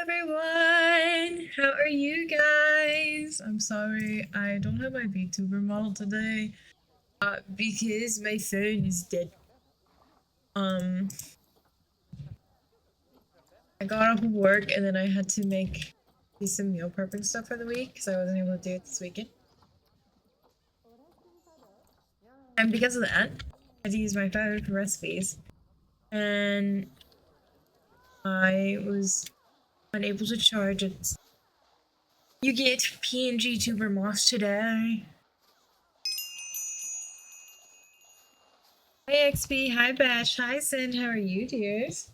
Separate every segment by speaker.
Speaker 1: everyone! How are you guys? I'm sorry, I don't have my VTuber model today. Because my phone is dead. I got off of work and then I had to do some meal prepping stuff for the week because I wasn't able to do it this weekend. And because of that, I had to use my phone for recipes. And I was unable to charge it. You get PNG tuber moss today. Hi XP, hi Bash, hi Sin, how are you dears?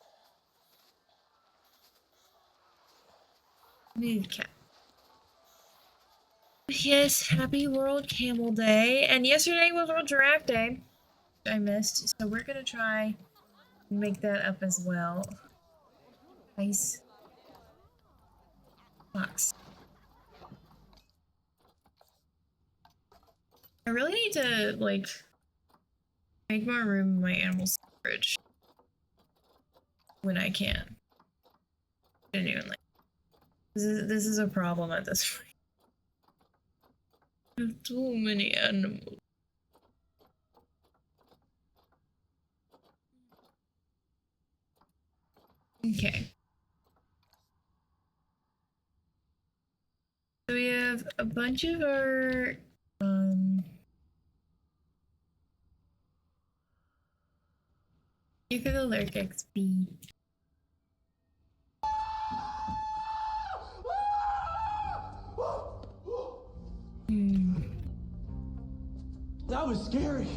Speaker 1: Move cat. Yes, happy World Camel Day. And yesterday was World Giraffe Day. I missed, so we're gonna try and make that up as well. Nice box. I really need to, like, make more room in my animal storage when I can. Genuinely. This is a problem at this point. I have too many animals. Okay. So we have a bunch of our, you could alert XP.
Speaker 2: That was scary.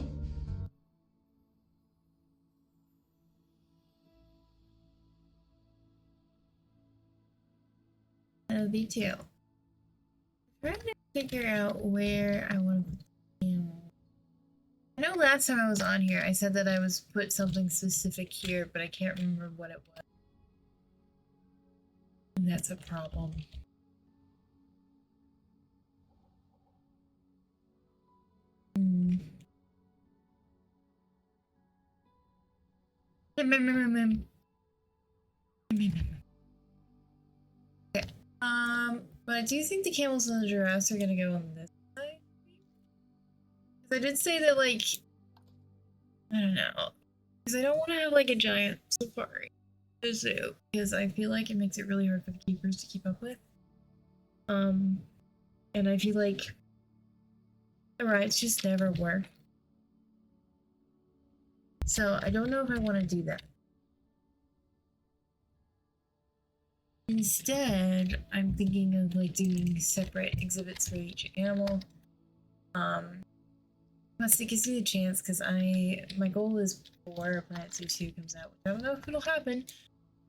Speaker 1: Me too. I'm trying to figure out where I want to put the camel. I know last time I was on here, I said that I was put something specific here, but I can't remember what it was. And that's a problem. Okay. But I do think the camels and the giraffes are gonna go on this side. Because I did say that, like, I don't know. Because I don't want to have, like, a giant safari zoo. Because I feel like it makes it really hard for the keepers to keep up with. And I feel like the rides just never work. So I don't know if I want to do that. Instead, I'm thinking of like doing separate exhibits for each animal. Plus it gives me a chance because my goal is before Planet Zoo 2 comes out, which I don't know if it'll happen.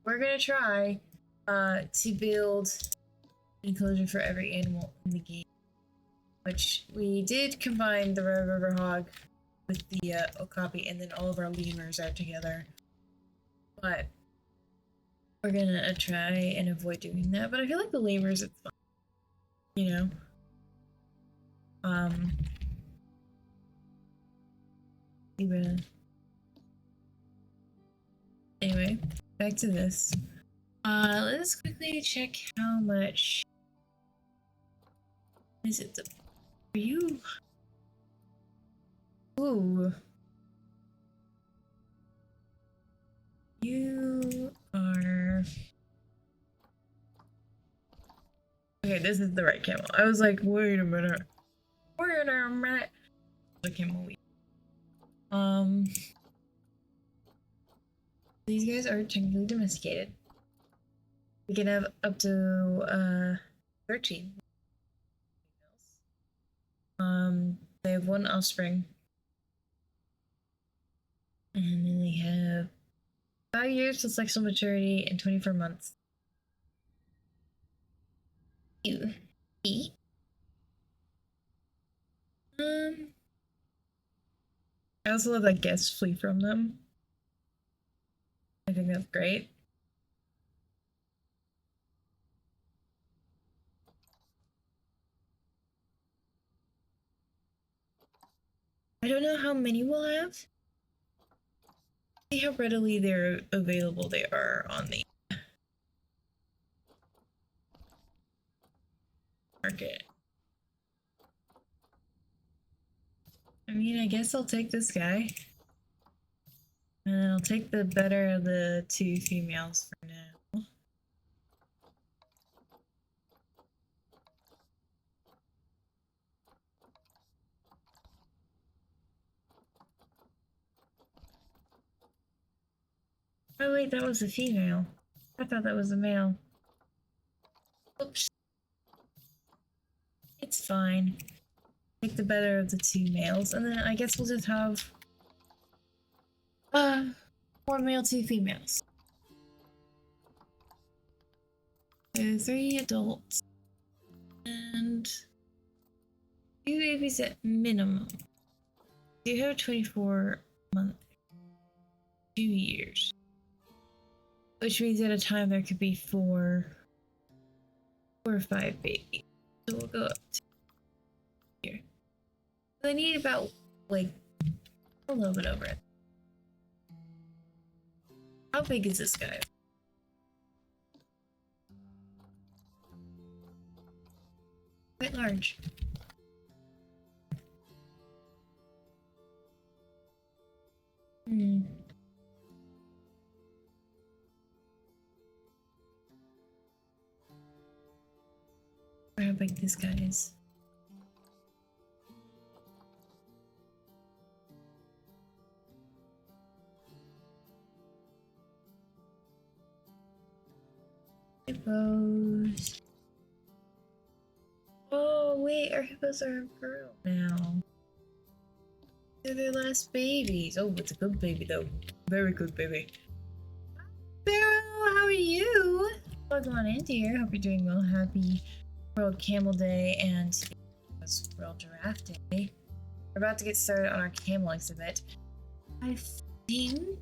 Speaker 1: We're gonna try to build an enclosure for every animal in the game. Which we did combine the Red River Hog with the Okapi, and then all of our lemurs are together. But we're gonna try and avoid doing that. But I feel like the lemurs, it's fun. You know? Anyway, back to this. Let's quickly check how much is it for you? Ooh. You are... Okay, this is the right camel. I was like, wait a minute. Wait a minute. The camel week. These guys are technically domesticated. We can have up to 13. They have one offspring. And then they have 5 years to sexual maturity and 24 months. Ew. E? I also love that guests flee from them. I think that's great. I don't know how many we'll have. See how readily they're available they are on the market. I mean, I guess I'll take this guy. And then I'll take the better of the two females for now. Oh wait, that was a female. I thought that was a male. Oops. It's fine. Take the better of the two males, and then I guess we'll just have 4 male, 2 females. So 3 adults and 2 babies at minimum. You have 24 months, 2 years, which means at a time there could be 4 or 5 babies. So we'll go up to here. So I need about like a little bit over it. How big is this guy? Quite large. How big this guy is. Hippos. Oh wait, our hippos are infertile now. They're their last babies. Oh, it's a good baby though. Very good baby. Sparrow, how are you? Welcome on in, dear. Hope you're doing well. Happy World Camel Day and it's World Giraffe Day. We're about to get started on our camel exhibit. I think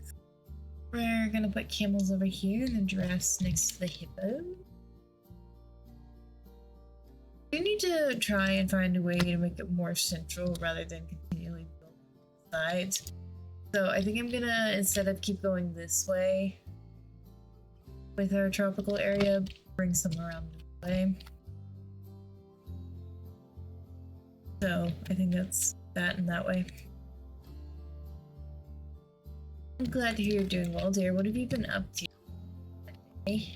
Speaker 1: we're gonna put camels over here and then giraffes next to the hippo. We need to try and find a way to make it more central rather than continually build sides. So I think I'm gonna, instead of keep going this way with our tropical area, bring some around this way. So I think that's that in that way. I'm glad to hear you're doing well, dear. What have you been up to today?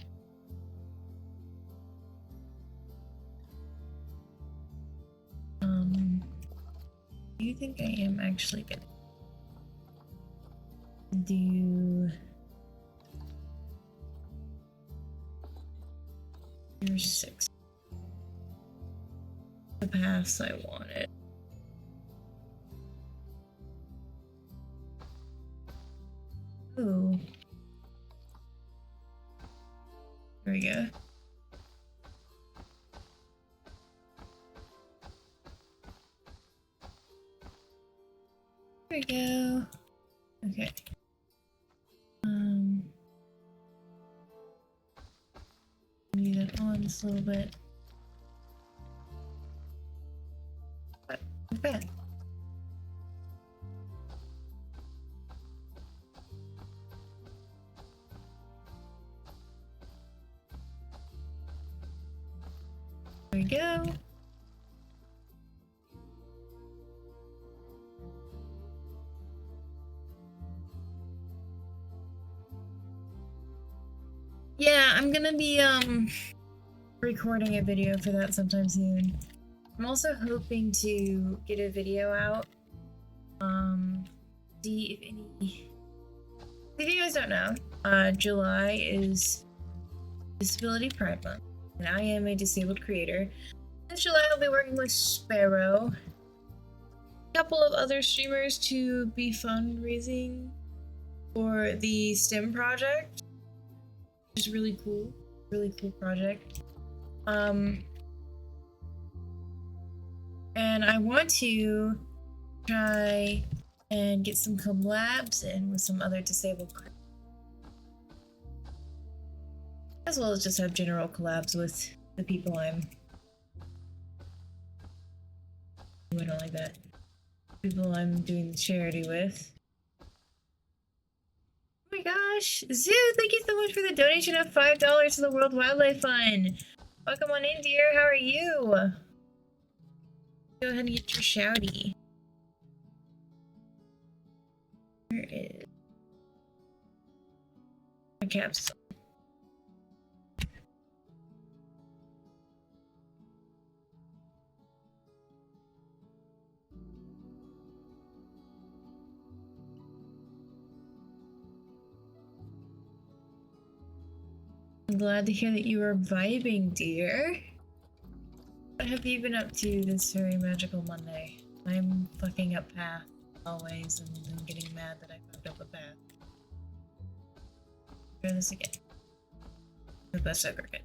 Speaker 1: Do you think I am actually gonna do your 6? The paths I wanted. Ooh. There we go. There we go. Okay. Move that on just a little bit. What? Not bad. There we go. Yeah, I'm gonna be recording a video for that sometime soon. I'm also hoping to get a video out. See if any. If you guys don't know, July is Disability Pride Month, and I am a disabled creator. This July I'll be working with Sparrow, a couple of other streamers to be fundraising for the STEM project. Which is really cool project. And I want to try and get some collabs in with some other disabled creators, as well as just have general collabs with the people I'm doing, like that. People I'm doing charity with. Oh my gosh, Zoo, thank you so much for the donation of $5 to the World Wildlife Fund. Welcome on in, dear. How are you? Go ahead and get your shouty. Where is my caps? I'm glad to hear that you are vibing, dear. What have you been up to this very magical Monday? I'm fucking up path always, and I'm getting mad that I fucked up a path. Try this again. The best ever could.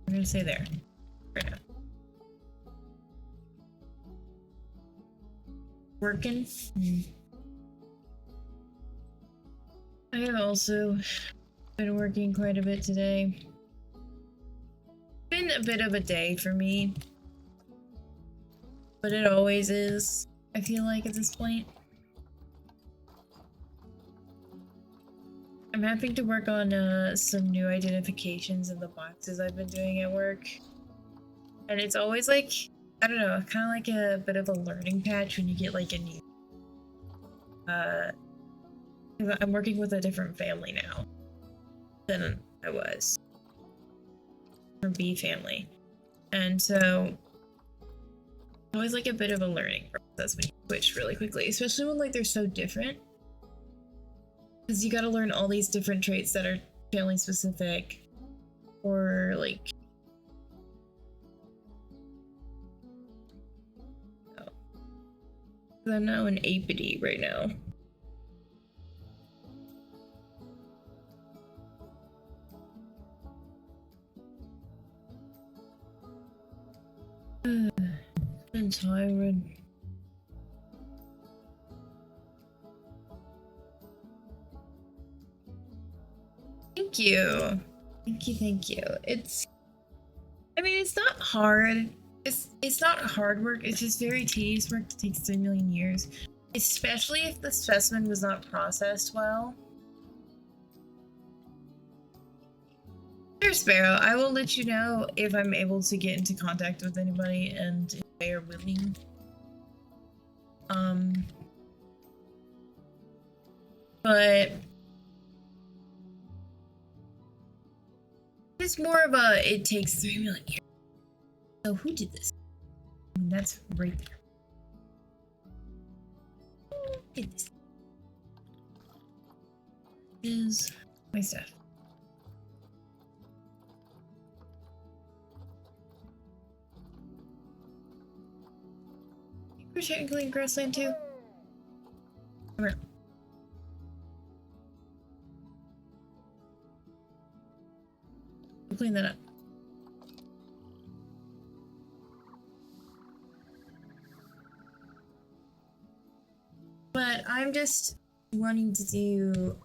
Speaker 1: I'm gonna say there. Right now. Working? I have also been working quite a bit today. Been a bit of a day for me. But it always is, I feel like, at this point. I'm having to work on some new identifications in the boxes I've been doing at work. And it's always like, I don't know, kind of like a bit of a learning patch when you get like a new... I'm working with a different family now than I was. From B family. And so... always like a bit of a learning process when you switch really quickly, especially when like they're so different. Because you gotta learn all these different traits that are family specific, or like... oh. I'm now an apity right now. I'm tired. Thank you. Thank you. It's... I mean, it's not hard. It's not hard work. It's just very tedious work that takes 3 million years. Especially if the specimen was not processed well. Sure, Sparrow. I will let you know if I'm able to get into contact with anybody and if they are willing. But it's more of a, it takes 3 million years. So who did this? I mean, that's right there. Who did this? Is my stuff. We're technically in grassland too. Come here. We'll clean that up. But I'm just wanting to do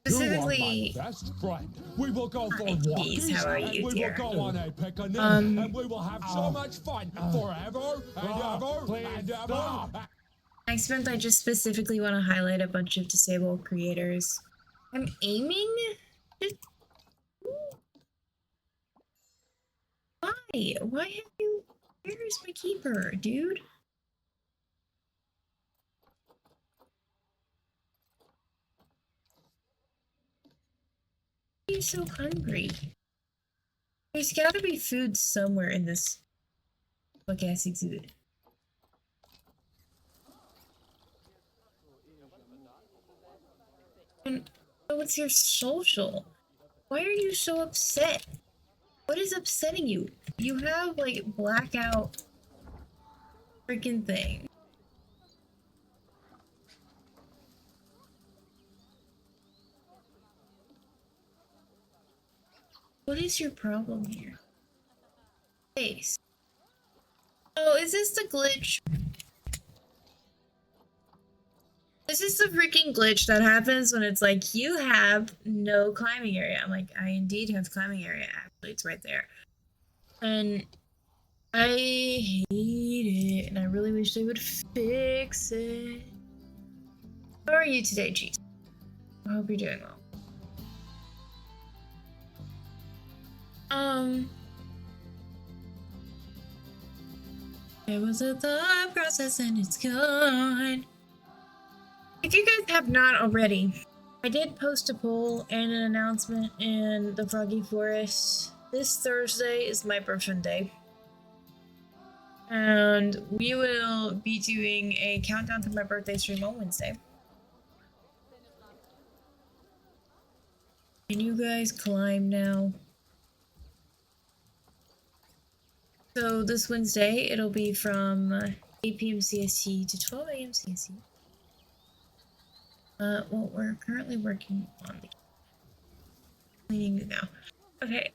Speaker 1: specifically.
Speaker 2: You are my best friend. We will go for walks.
Speaker 1: How are you,
Speaker 2: we
Speaker 1: dear?
Speaker 2: will go on a picnic, and we will have so much fun forever and ever and ever.
Speaker 1: Next month, I just specifically want to highlight a bunch of disabled creators. I'm aiming. Why? Why have you? Where's my keeper, dude? Why are you so hungry? There's gotta be food somewhere in this fuck-ass exhibit. And oh, what's your social? Why are you so upset? What is upsetting you? You have like blackout freaking thing. What is your problem here? Face. Oh, is this the glitch? This is the freaking glitch that happens when it's like, you have no climbing area. I'm like, I indeed have climbing area. Actually, it's right there. And I hate it, and I really wish they would fix it. How are you today, Cheese? I hope you're doing well. It was a thought process and it's gone. If you guys have not already, I did post a poll and an announcement in the Froggy Forest. This Thursday is my birthday. And we will be doing a countdown to my birthday stream on Wednesday. Can you guys climb now? So this Wednesday, it'll be from 8 p.m. CST to 12 a.m. CST. Well, we're currently working on the cleaning it now. Okay,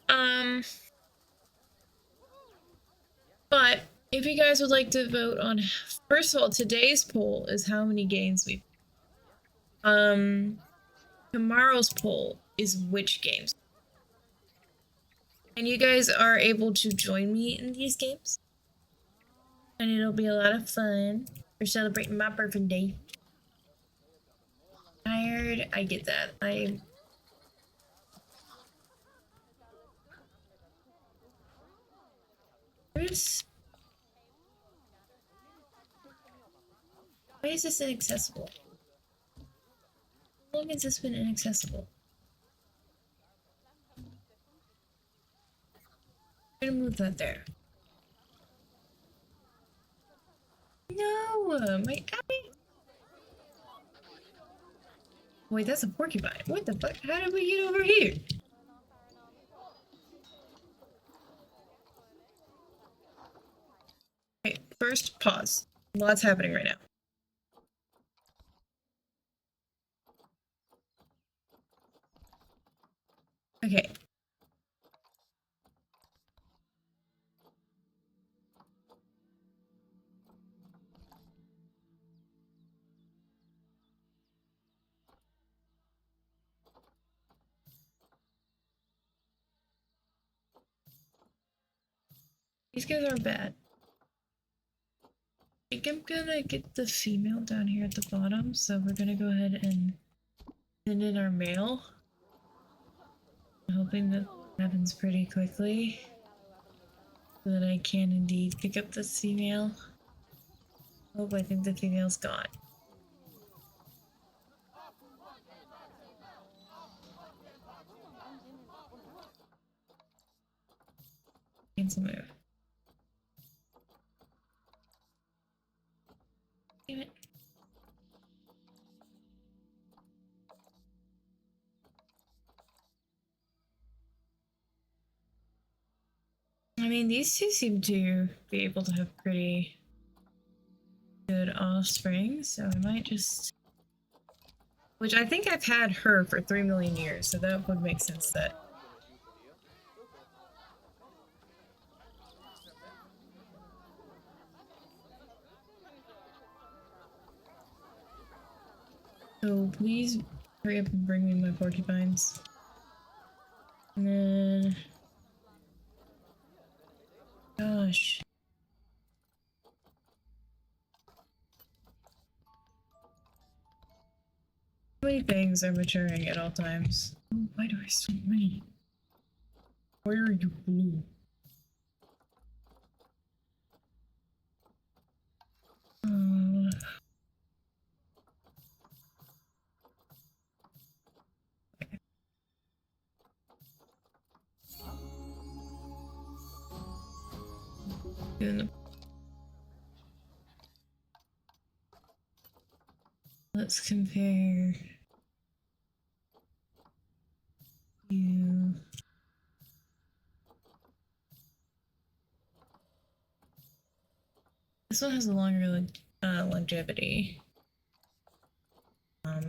Speaker 1: but if you guys would like to vote on, first of all, today's poll is how many games we. Tomorrow's poll is which games. And you guys are able to join me in these games. And it'll be a lot of fun. We're celebrating my birthday. Tired? I get that. Why is this inaccessible? How long has this been inaccessible? I'm gonna move that there. No, my eye. Wait, that's a porcupine. What the fuck? How did we get over here? Okay, first pause. Lots happening right now. Okay. These guys are bad. I think I'm gonna get the female down here at the bottom, so we're gonna go ahead and send in our male. I'm hoping that happens pretty quickly, so that I can indeed pick up this female. Oh, I think the female's gone. Cancel move. Damn it. I mean, these two seem to be able to have pretty good offspring, so I might just... Which I think I've had her for 3 million years, so that would make sense that... So please hurry up and bring me my porcupines. And then... Gosh. How many things are maturing at all times? Oh, why do I so many? Why are you blue? Let's compare you. This one has a longer longevity. I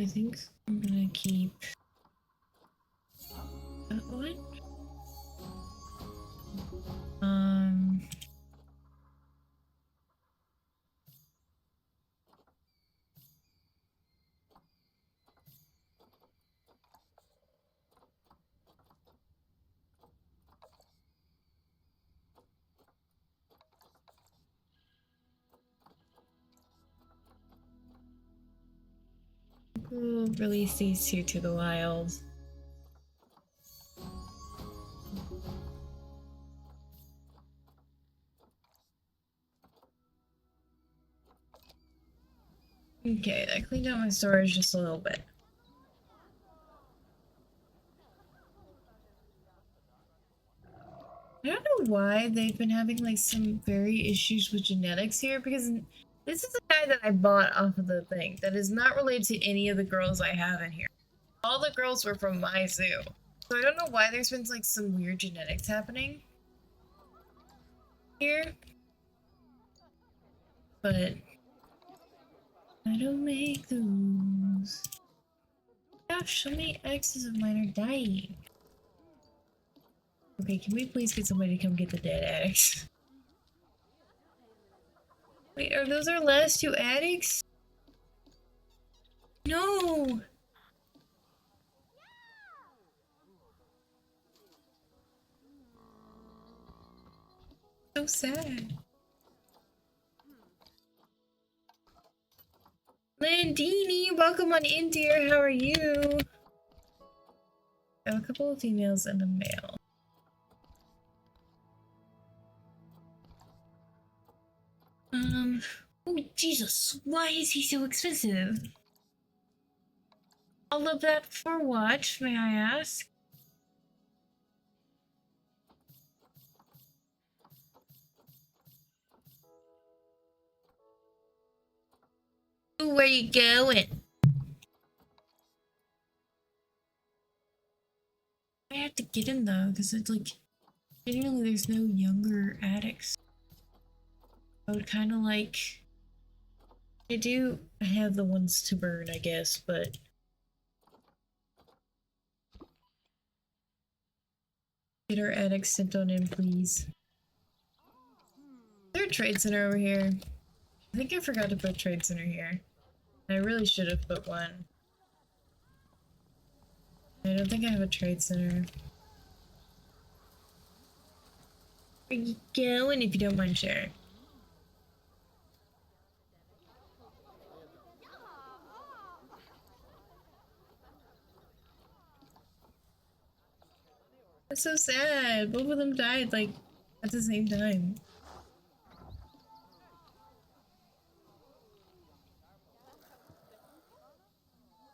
Speaker 1: think I'm gonna keep that one. We'll release these two to the wild. Okay, that cleaned out my storage just a little bit. I don't know why they've been having like some very issues with genetics here, because this is a guy that I bought off of the thing that is not related to any of the girls I have in here. All the girls were from my zoo. So I don't know why there's been like some weird genetics happening here. But I don't make the rules. Gosh, so many exes of mine are dying. Okay, can we please get somebody to come get the dead addicts? Wait, are those our last two addicts? No! So sad. Landini, welcome on in, dear. How are you? I have a couple of females and a male. Oh Jesus, why is he so expensive? All of that for what, may I ask? Ooh, where you going? I have to get him though, because it's like, generally there's no younger addicts. I would kind of like... I do have the ones to burn, I guess, but... Get our addicts sent on in, please. Is there a trade center over here? I think I forgot to put a trade center here. I really should have put one. I don't think I have a trade center. Where you going if you don't mind sharing? That's so sad. Both of them died, like, at the same time.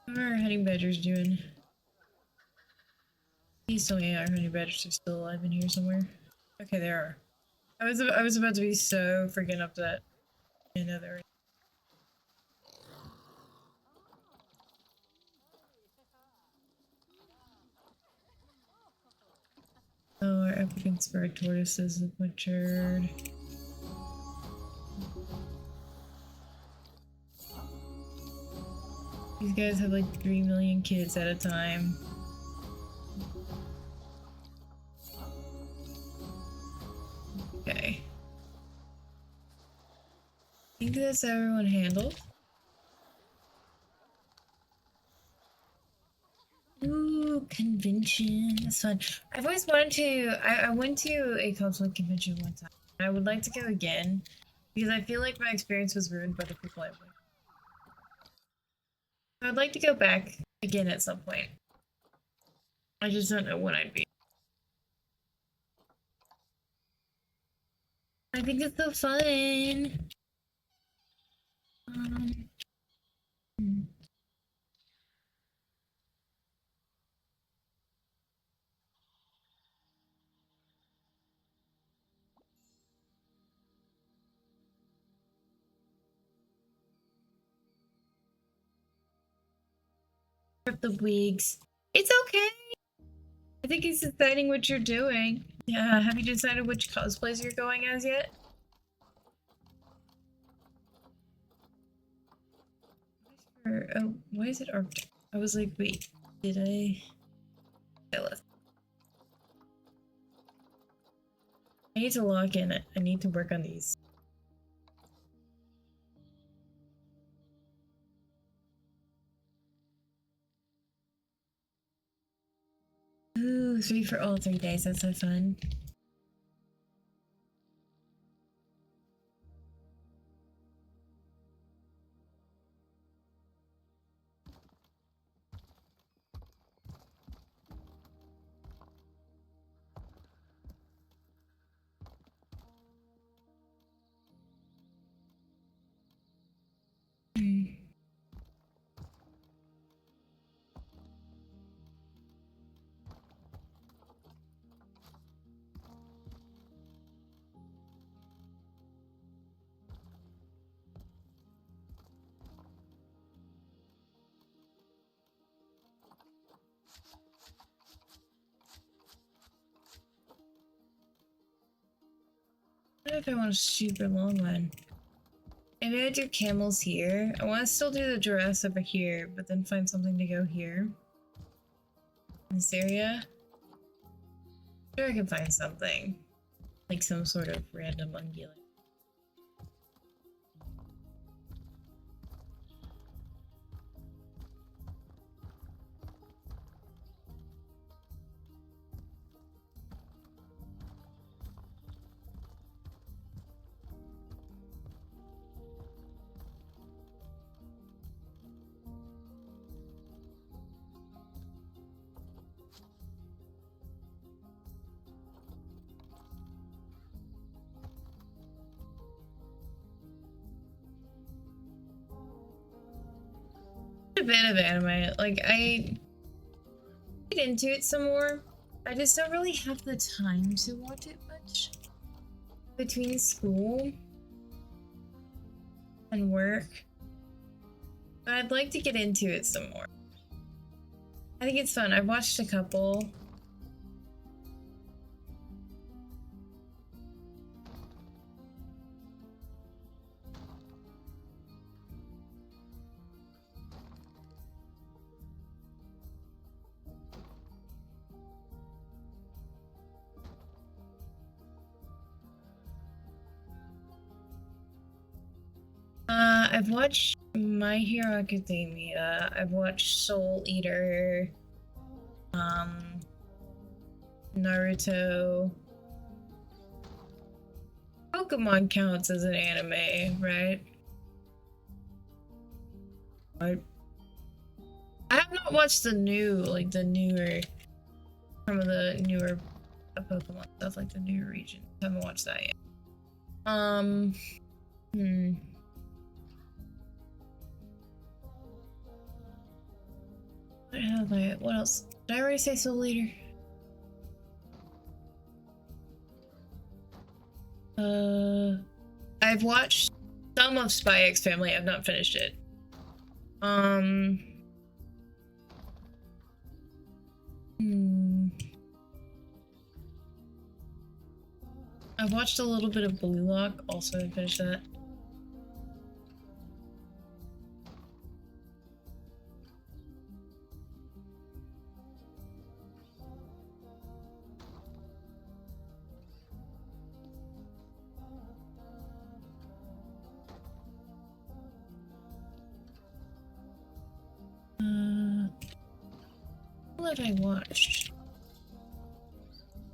Speaker 1: How are our honey badgers doing? Please tell me our honey badgers are still alive in here somewhere. Okay, they are. I was about to be so freaking upset. I know they're. Oh, our African spur tortoises have matured. These guys have like 3 million kids at a time. Okay. I think that's everyone handled. Ooh, convention. That's fun. I've always wanted to. I went to a cosplay convention one time. I would like to go again because I feel like my experience was ruined by the people I went. I'd like to go back again at some point. I just don't know when I'd be. I think it's so fun. Hmm. The wigs. It's okay. I think it's exciting what you're doing. Yeah, have you decided which cosplays you're going as yet? Oh, why is it Arctic? I was like, wait, did I left. I need to log in. I need to work on these. Ooh, 3 for all 3 days. That's so fun. I don't know if I want a super long one. Maybe I do camels here. I want to still do the giraffes over here, but then find something to go here. In this area. Sure, I can find something. Like some sort of random ungulate. A bit of anime. Like, I get into it some more. I just don't really have the time to watch it much between school and work. But I'd like to get into it some more. I think it's fun. I've watched a couple. I've watched My Hero Academia. I've watched Soul Eater. Naruto. Pokemon counts as an anime, right? I have not watched the newer, some of the newer Pokemon stuff, like the newer region. I haven't watched that yet. What else? Did I already say Soul Leader? I've watched some of Spy X Family. I've not finished it. I've watched a little bit of Blue Lock. Also, haven't finished that. What have I watched?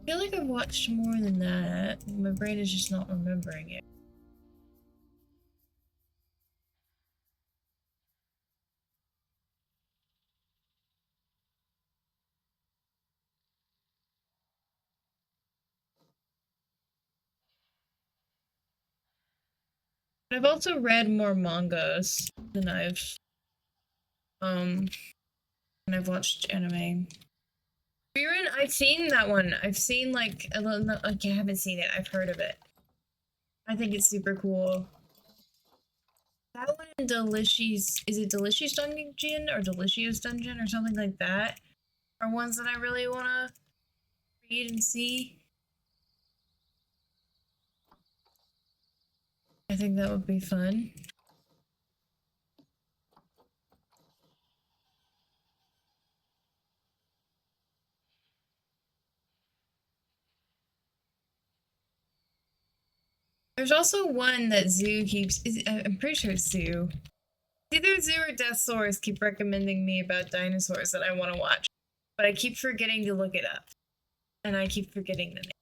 Speaker 1: I feel like I've watched more than that. My brain is just not remembering it. But I've also read more mangas than I've watched anime. Frieren, I've seen that one. I've seen like I haven't seen it. I've heard of it. I think it's super cool. That one in Delicious, is it Delicious Dungeon or Delicious Dungeon or something like that? Are ones that I really wanna read and see. I think that would be fun. There's also one that Zoo keeps. I'm pretty sure it's Zoo. Either Zoo or Death Source keep recommending me about dinosaurs that I want to watch, but I keep forgetting to look it up, and I keep forgetting the name.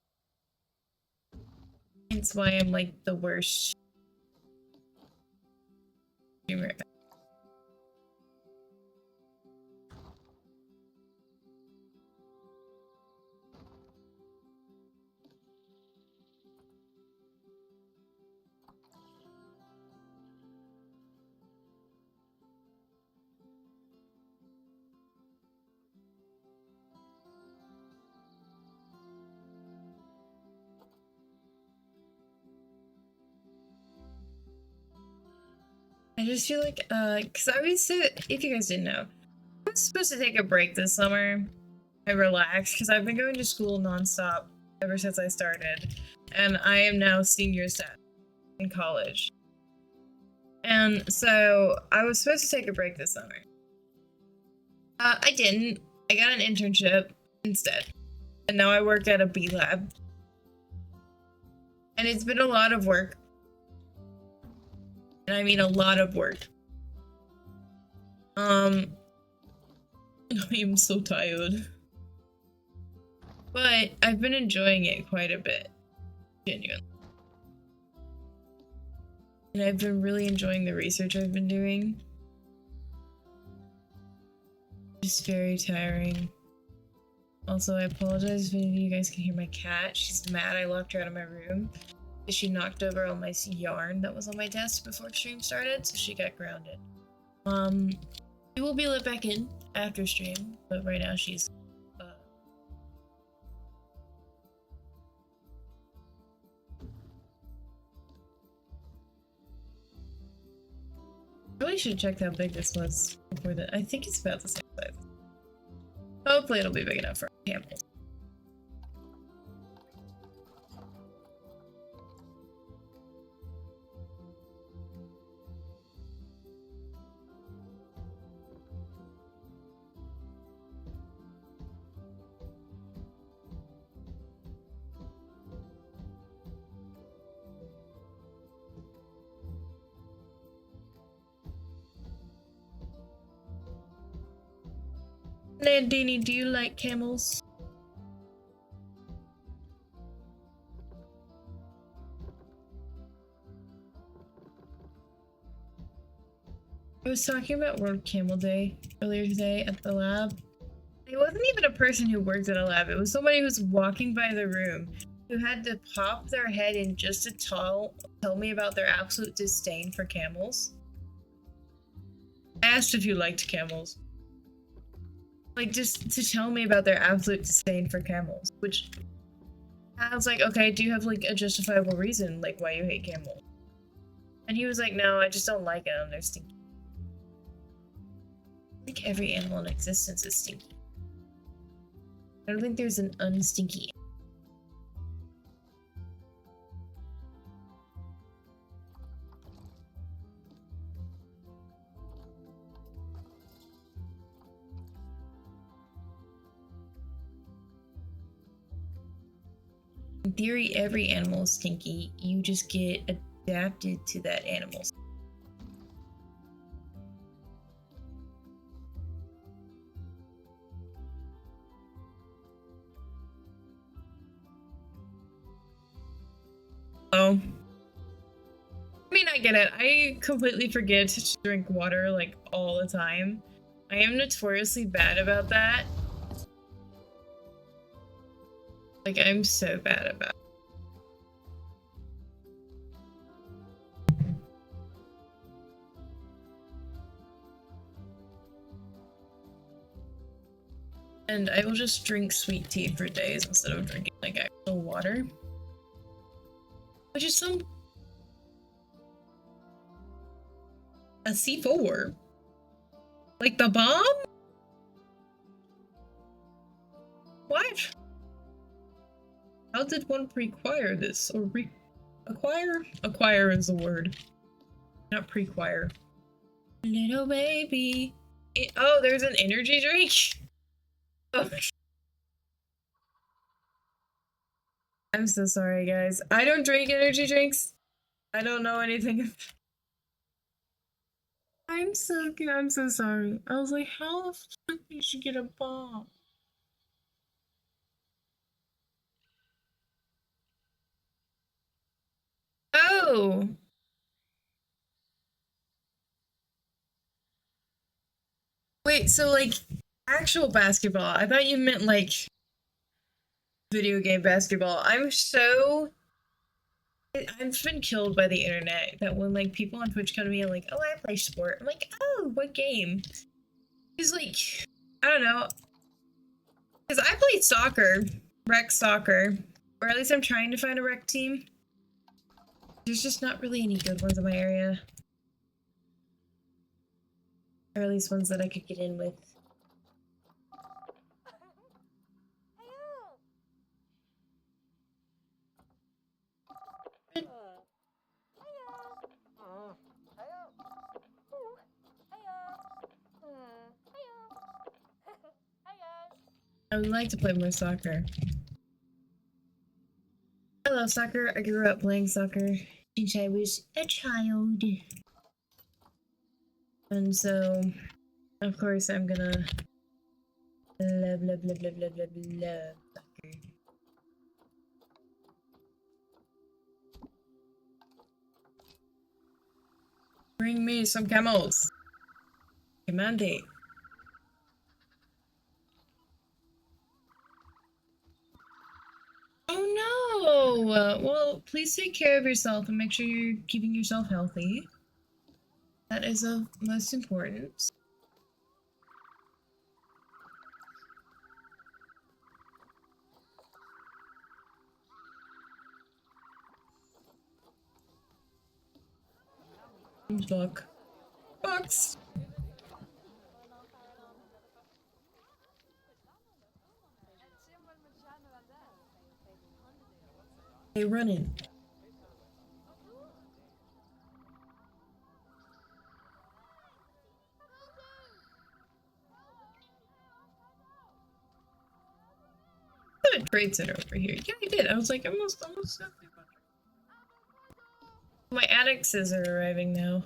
Speaker 1: That's why I'm like the worst streamer. I just feel like, because I was if you guys didn't know, I was supposed to take a break this summer. I relaxed because I've been going to school nonstop ever since I started. and I am now senior stat in college. And so I was supposed to take a break this summer. I didn't. I got an internship instead. And now I work at a bee lab. And it's been a lot of work. And I mean a lot of work. I am so tired. But I've been enjoying it quite a bit. Genuinely. And I've been really enjoying the research I've been doing. Just very tiring. Also, I apologize if any of you guys can hear my cat. She's mad I locked her out of my room. She knocked over all my yarn that was on my desk before stream started, so she got grounded. She will be let back in after stream, but right now she's Really should have checked how big this was before I think it's about the same size. Hopefully it'll be big enough for camels. Landini, do you like camels? I was talking about World Camel Day earlier today at the lab. It wasn't even a person who worked at a lab, it was somebody who was walking by the room who had to pop their head in just to tell me about their absolute disdain for camels. I asked if you liked camels. Like, just to tell me about their absolute disdain for camels, which I was like, okay, do you have like a justifiable reason, like why you hate camels? And he was like, no, I just don't like them, they're stinky. I think every animal in existence is stinky. I don't think there's an unstinky. In theory, every animal is stinky. You just get adapted to that animal. Oh. I mean, I get it. I completely forget to drink water, like, all the time. I am notoriously bad about that. Like, I'm so bad about it. And I will just drink sweet tea for days instead of drinking, like, actual water. Which is some... A C4? Like the bomb? What? How did one require this? Or acquire? Acquire is the word. Not prequire. Little baby. Oh, there's an energy drink? Oh. I'm so sorry, guys. I don't drink energy drinks. I don't know anything. I'm so sorry. I was like, how the fuck did you get a bomb? Oh! Wait, so like, actual basketball. I thought you meant like video game basketball. I've been killed by the internet that when like people on Twitch come to me and like, oh, I play sport. I'm like, oh, what game? It's like, I don't know. Because I played soccer, rec soccer, or at least I'm trying to find a rec team. There's just not really any good ones in my area. Or at least ones that I could get in with. I would like to play more soccer. I love soccer. I grew up playing soccer since I was a child. And so, of course, I'm gonna love soccer. Bring me some camels. Commandate. Oh no! Well, please take care of yourself and make sure you're keeping yourself healthy. That is of most importance. Book. Books! Hey, running. Put a trade center over here. Yeah, I did. I was like, almost. My addicts are arriving now.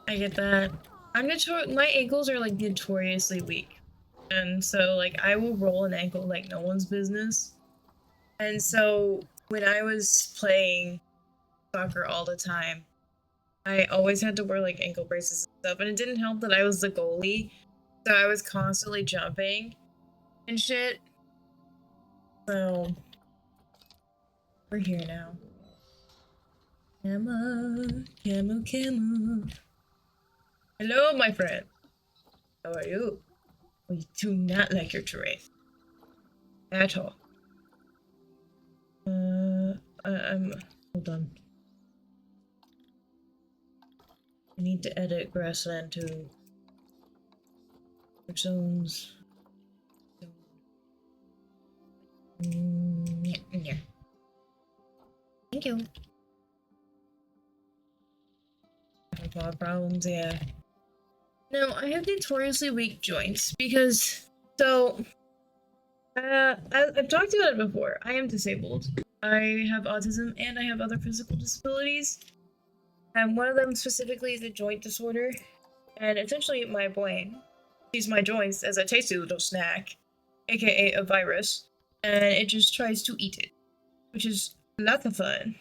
Speaker 1: I get that. My ankles are like notoriously weak. And so like I will roll an ankle like no one's business. And so when I was playing soccer all the time, I always had to wear like ankle braces and stuff. And it didn't help that I was the goalie. So I was constantly jumping and shit. So we're here now. Camel. Hello, my friend. How are you? We do not like your terrain. At all. Hold on. I need to edit grassland to zones. Yeah. Thank you. I have problems, yeah. No, I have notoriously weak joints because, so, I've talked about it before. I am disabled. I have autism and I have other physical disabilities. And one of them specifically is a joint disorder. And essentially my brain sees my joints as a tasty little snack, aka a virus, and it just tries to eat it, which is lots of fun.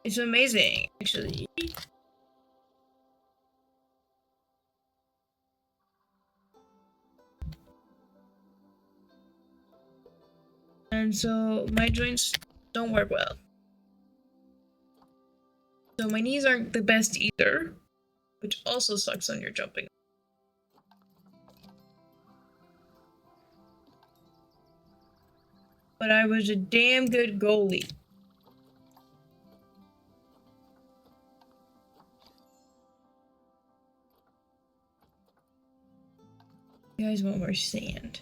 Speaker 1: It's amazing, actually. And so my joints don't work well. So my knees aren't the best either, which also sucks on your jumping. But I was a damn good goalie. You guys want more sand?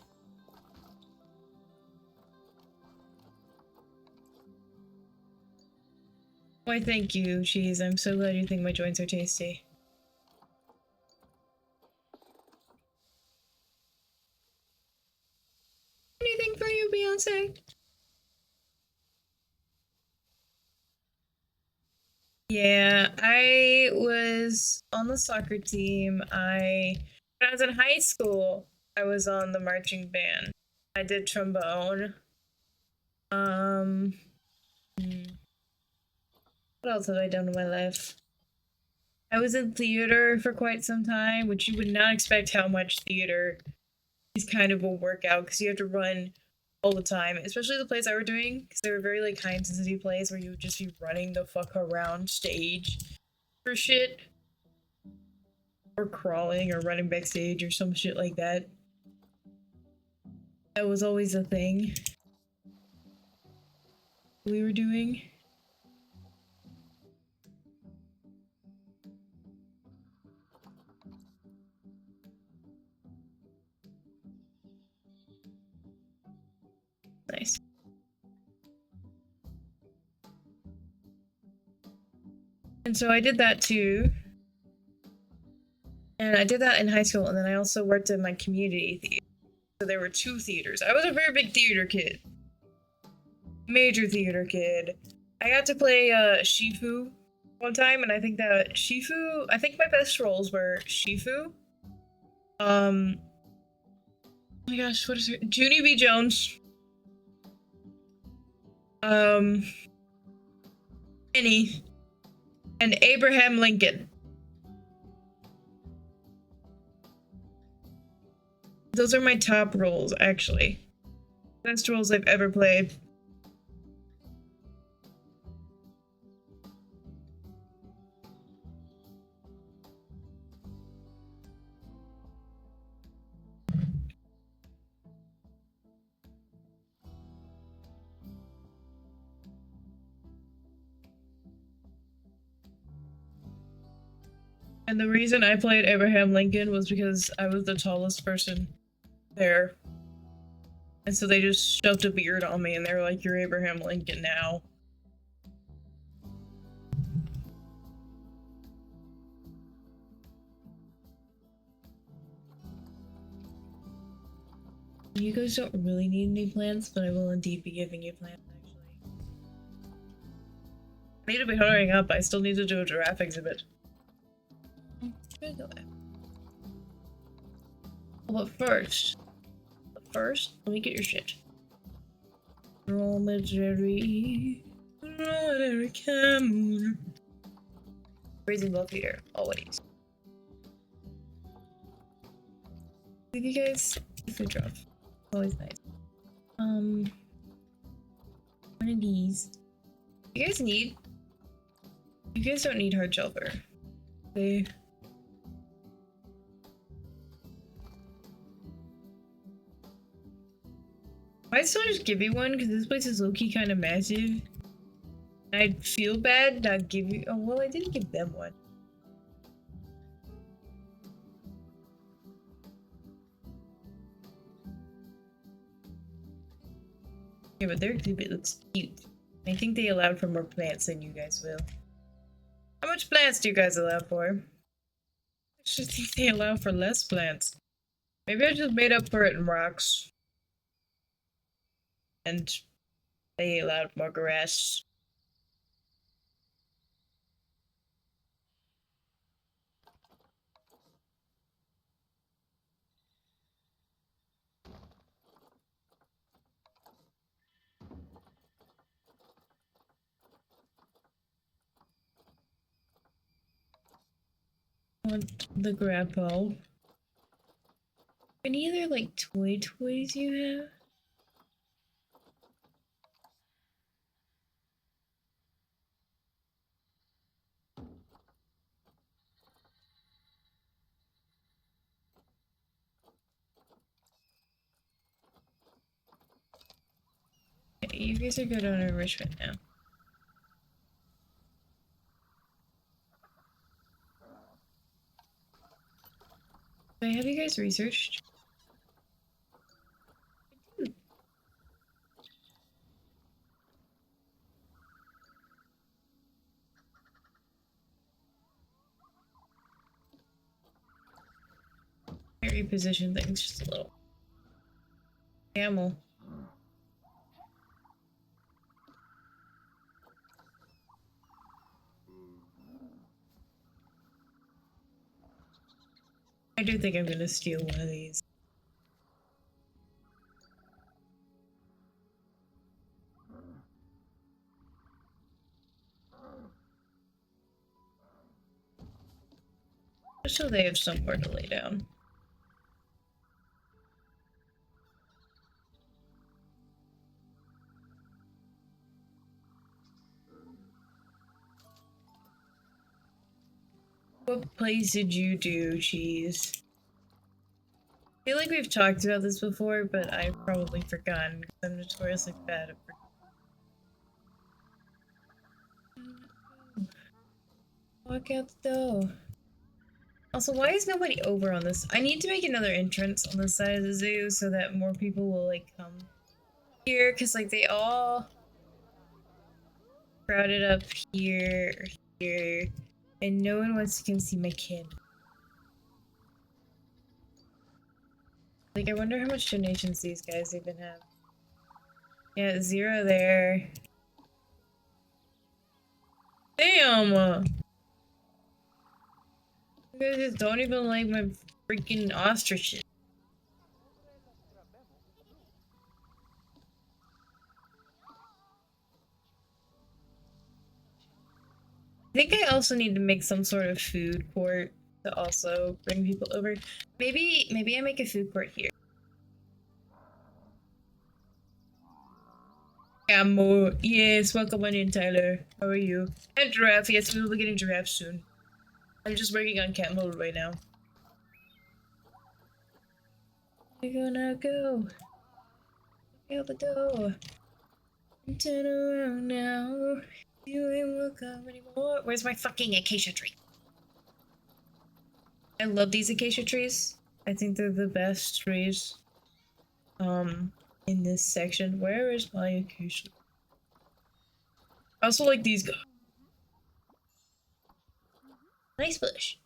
Speaker 1: Why, thank you, cheese. I'm so glad you think my joints are tasty. Anything for you, Beyonce? Yeah, I was on the soccer team. When I was in high school, I was on the marching band. I did trombone. What else have I done in my life? I was in theater for quite some time, which you would not expect how much theater is kind of a workout because you have to run all the time, especially the plays I were doing because they were very like high intensity plays where you would just be running the fuck around stage for shit, or crawling or running backstage or some shit like that. That was always a thing we were doing. Nice. And so I did that too. And I did that in high school, and then I also worked in my community theater. So there were 2 theaters. I was a very big theater kid. Major theater kid. I got to play Shifu one time, and I think that I think my best roles were Shifu. Oh my gosh, what is her? Junie B. Jones. Annie. And Abraham Lincoln. Those are my top roles, actually. Best roles I've ever played. And the reason I played Abraham Lincoln was because I was the tallest person there. And so they just shoved a beard on me and they were like, "You're Abraham Lincoln now." You guys don't really need any plants, but I will indeed be giving you plants, actually. I need to be hurrying up. I still need to do a giraffe exhibit. But first, let me get your shit. Dromedary Camel. Raising love feeder, always. Leave you guys food drop. Always nice. One of these. You guys don't need hard shelter. Okay. Might still just give you one because this place is low-key kind of massive. I'd feel bad not give you. Oh well, I didn't give them one. Yeah, but their exhibit looks cute. I think they allowed for more plants than you guys will. How much plants do you guys allow for? I actually think they allow for less plants. Maybe I just made up for it in rocks. And they allowed more grass. Want the grapple. Any other like toys you have? Okay, you guys are good on enrichment now. Wait, have you guys researched? I reposition things just a little. Camel. I do think I'm gonna steal one of these. Just so they have somewhere to lay down. What plays did you do, Cheese? I feel like we've talked about this before, but I've probably forgotten because I'm notoriously bad at forgetting. Walk out the door. Also, why is nobody over on this? I need to make another entrance on this side of the zoo so that more people will, like, come here, because, like, they all crowded up here, here, and no one wants to come see my kid. Like, I wonder how much donations these guys even have. Yeah, 0 there. Damn! You guys just don't even like my freaking ostriches. I think I also need to make some sort of food court to also bring people over. Maybe I make a food court here. Camel, yes, welcome on in, Tyler. How are you? And Giraffe, yes, we will be getting Giraffe soon. I'm just working on Camel right now. We're gonna go out the door and turn around now. You ain't welcome anymore. Where's my fucking acacia tree? I love these acacia trees. I think they're the best trees. In this section. Where is my acacia? I also like these guys. Nice bush.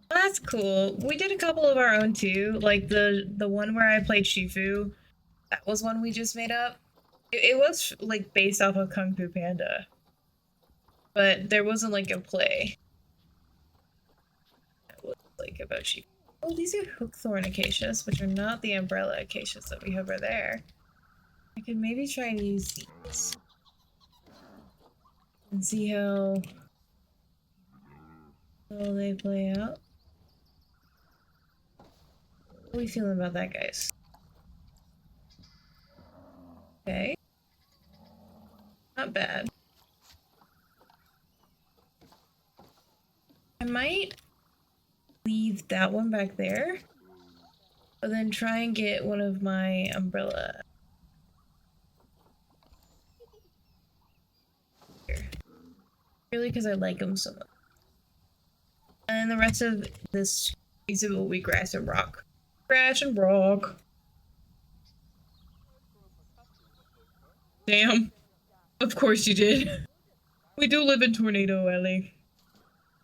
Speaker 1: That's cool. We did a couple of our own too. Like the one where I played Shifu. That was one we just made up. It was like based off of Kung Fu Panda. But there wasn't like a play. That was like about Shifu. Oh, these are hookthorn acacias, which are not the umbrella acacias that we have over there. I could maybe try and use these. And see how well they play out. How are we feeling about that, guys? Okay. Not bad. I might leave that one back there, but then try and get one of my umbrella. Here. Really, because I like them so much. And the rest of this exhibit will be grass and rock. Grass and rock. Damn. Of course you did. We do live in Tornado Alley.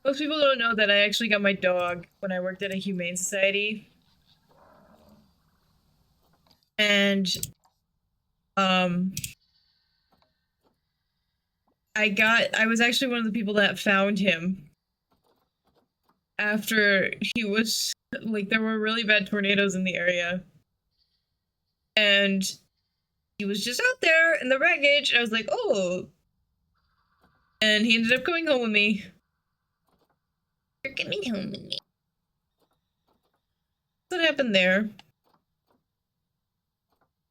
Speaker 1: Most people don't know that I actually got my dog when I worked at a humane society. And, I was actually one of the people that found him after he was, like, there were really bad tornadoes in the area. And he was just out there in the wreckage, and I was like, oh. And he ended up coming home with me. You're coming home with me. What happened there?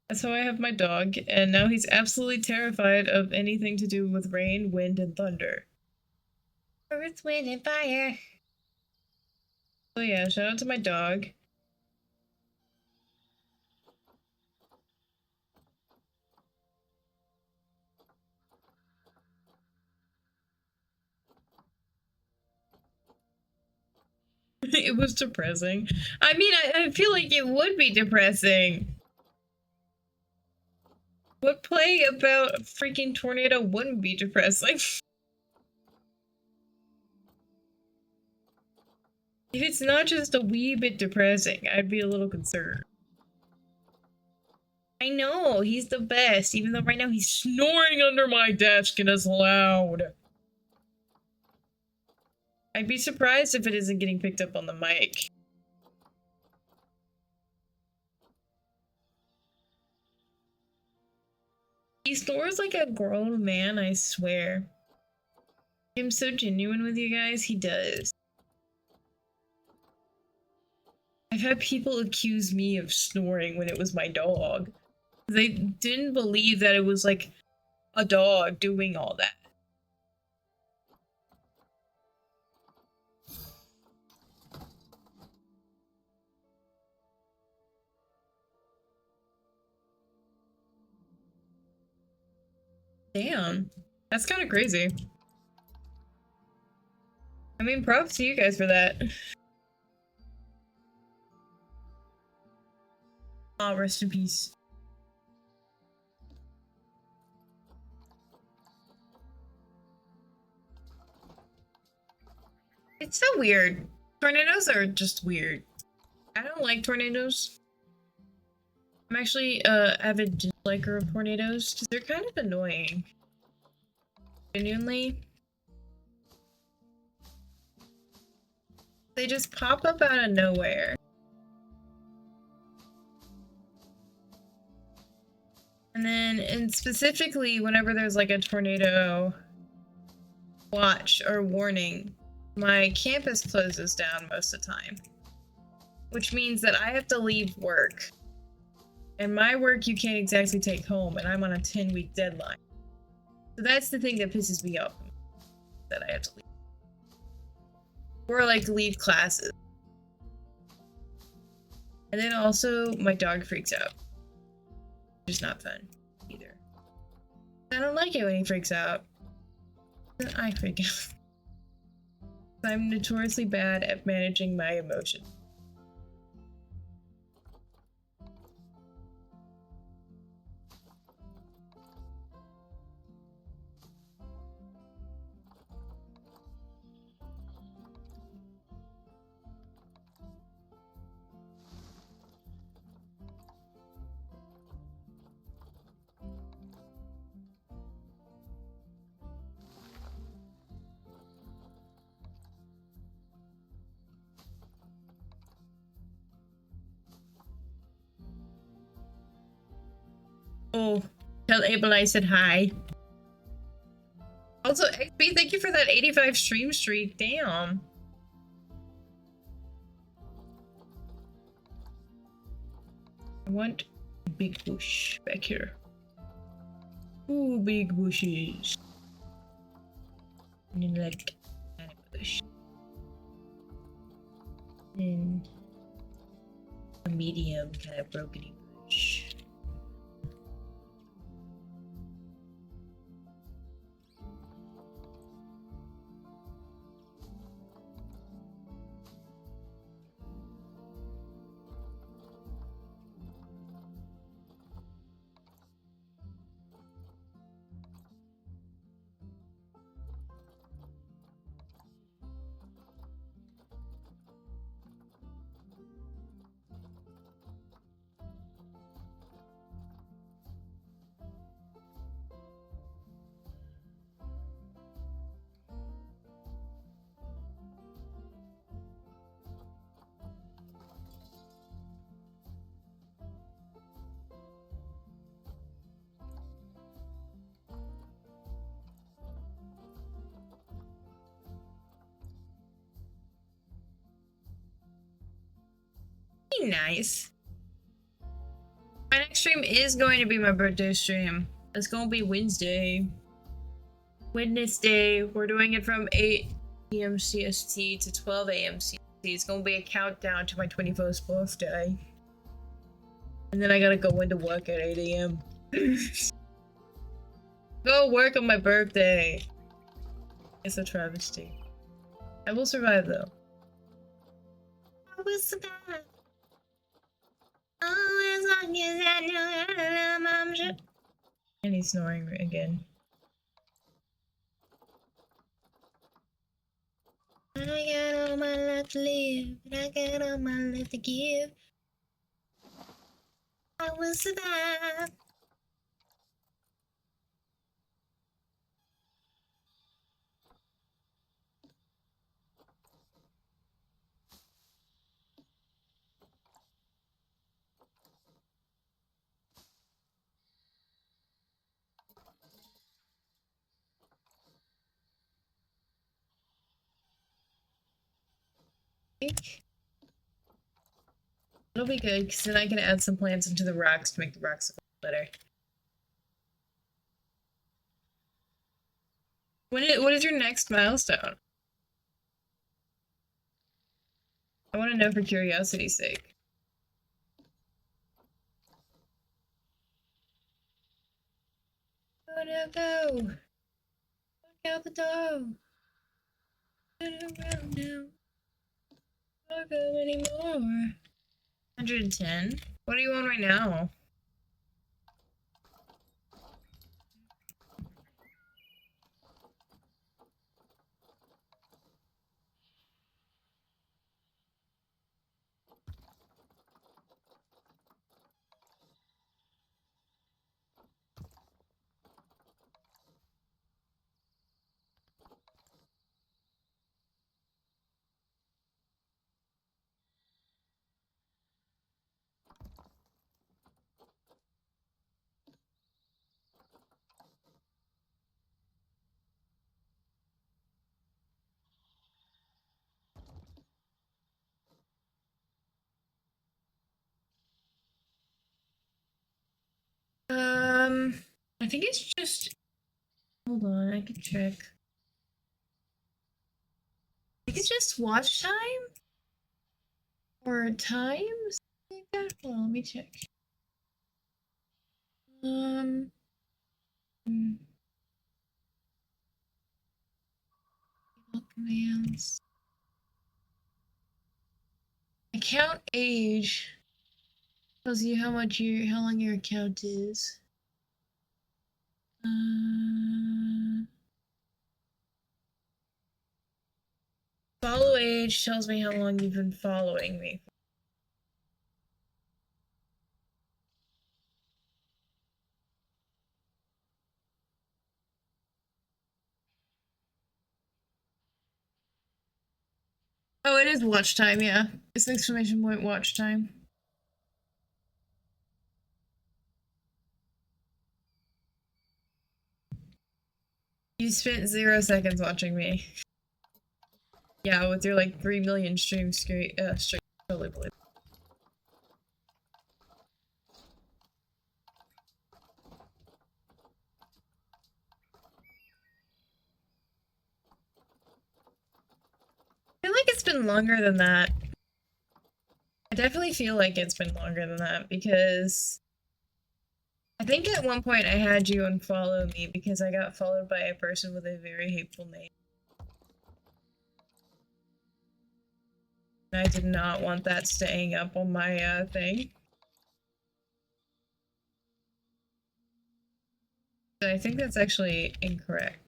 Speaker 1: That's how I have my dog, and now he's absolutely terrified of anything to do with rain, wind, and thunder. Earth, wind, and fire. So yeah, shout out to my dog. It was depressing. I mean, I feel like it would be depressing. What play about a freaking tornado wouldn't be depressing? If it's not just a wee bit depressing, I'd be a little concerned. I know, he's the best, even though right now he's snoring under my desk and it's loud. I'd be surprised if it isn't getting picked up on the mic. He snores like a grown man, I swear. I'm so genuine with you guys, he does. I've had people accuse me of snoring when it was my dog. They didn't believe that it was like a dog doing all that. Damn. That's kind of crazy. I mean, props to you guys for that. Aw, rest in peace. It's so weird. Tornadoes are just weird. I don't like tornadoes. I'm actually avid disliker of tornadoes because they're kind of annoying. Genuinely. They just pop up out of nowhere. And specifically whenever there's like a tornado watch or warning, my campus closes down most of the time. Which means that I have to leave work. And my work you can't exactly take home, and I'm on a 10-week deadline. So that's the thing that pisses me off. That I have to leave. Or like leave classes. And then also my dog freaks out. Which is not fun either. I don't like it when he freaks out. Then I freak out. I'm notoriously bad at managing my emotions. Oh, tell Abel I said hi. Also, XP, thank you for that 85 stream streak. Damn. I want a big bush back here. Ooh, big bushes. And then like a bush. Then a medium kind of broken bush. Nice. My next stream is going to be my birthday stream. It's going to be Wednesday. Wednesday. We're doing it from 8 p.m. CST to 12 a.m. CST. It's going to be a countdown to my 21st birthday. And then I gotta go into work at 8 a.m. Go work on my birthday. It's a travesty. I will survive though. I will survive. Oh, as long as I know I'm sure. And he's snoring again. I got all my life to live, and I got all my life to give. I will survive. It'll be good, because then I can add some plants into the rocks to make the rocks look better. What is your next milestone? I want to know for curiosity's sake. Oh no, go! Look out the door! Turn around now. Don't go anymore. 110? What are you on right now? I think it's just. Hold on, I can check. I think it's just watch time? Or times? Like that? Hold on, let me check. Hmm. Commands. Account age tells you how long your account is. Follow age tells me how long you've been following me. Oh, it is watch time, yeah. It's exclamation point watch time. You spent 0 seconds watching me. Yeah, with your like 3 million streams straight, totally believe. I feel like it's been longer than that. I definitely feel like it's been longer than that because I think at one point I had you unfollow me because I got followed by a person with a very hateful name. And I did not want that staying up on my thing. So I think that's actually incorrect.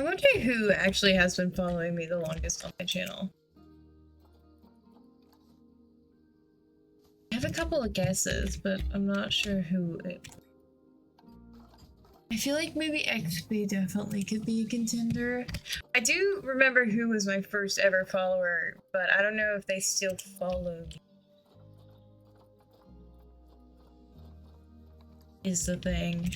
Speaker 1: I wonder who actually has been following me the longest on my channel. I have a couple of guesses, but I'm not sure who it. I feel like maybe XP definitely could be a contender. I do remember who was my first ever follower, but I don't know if they still follow me. Is the thing.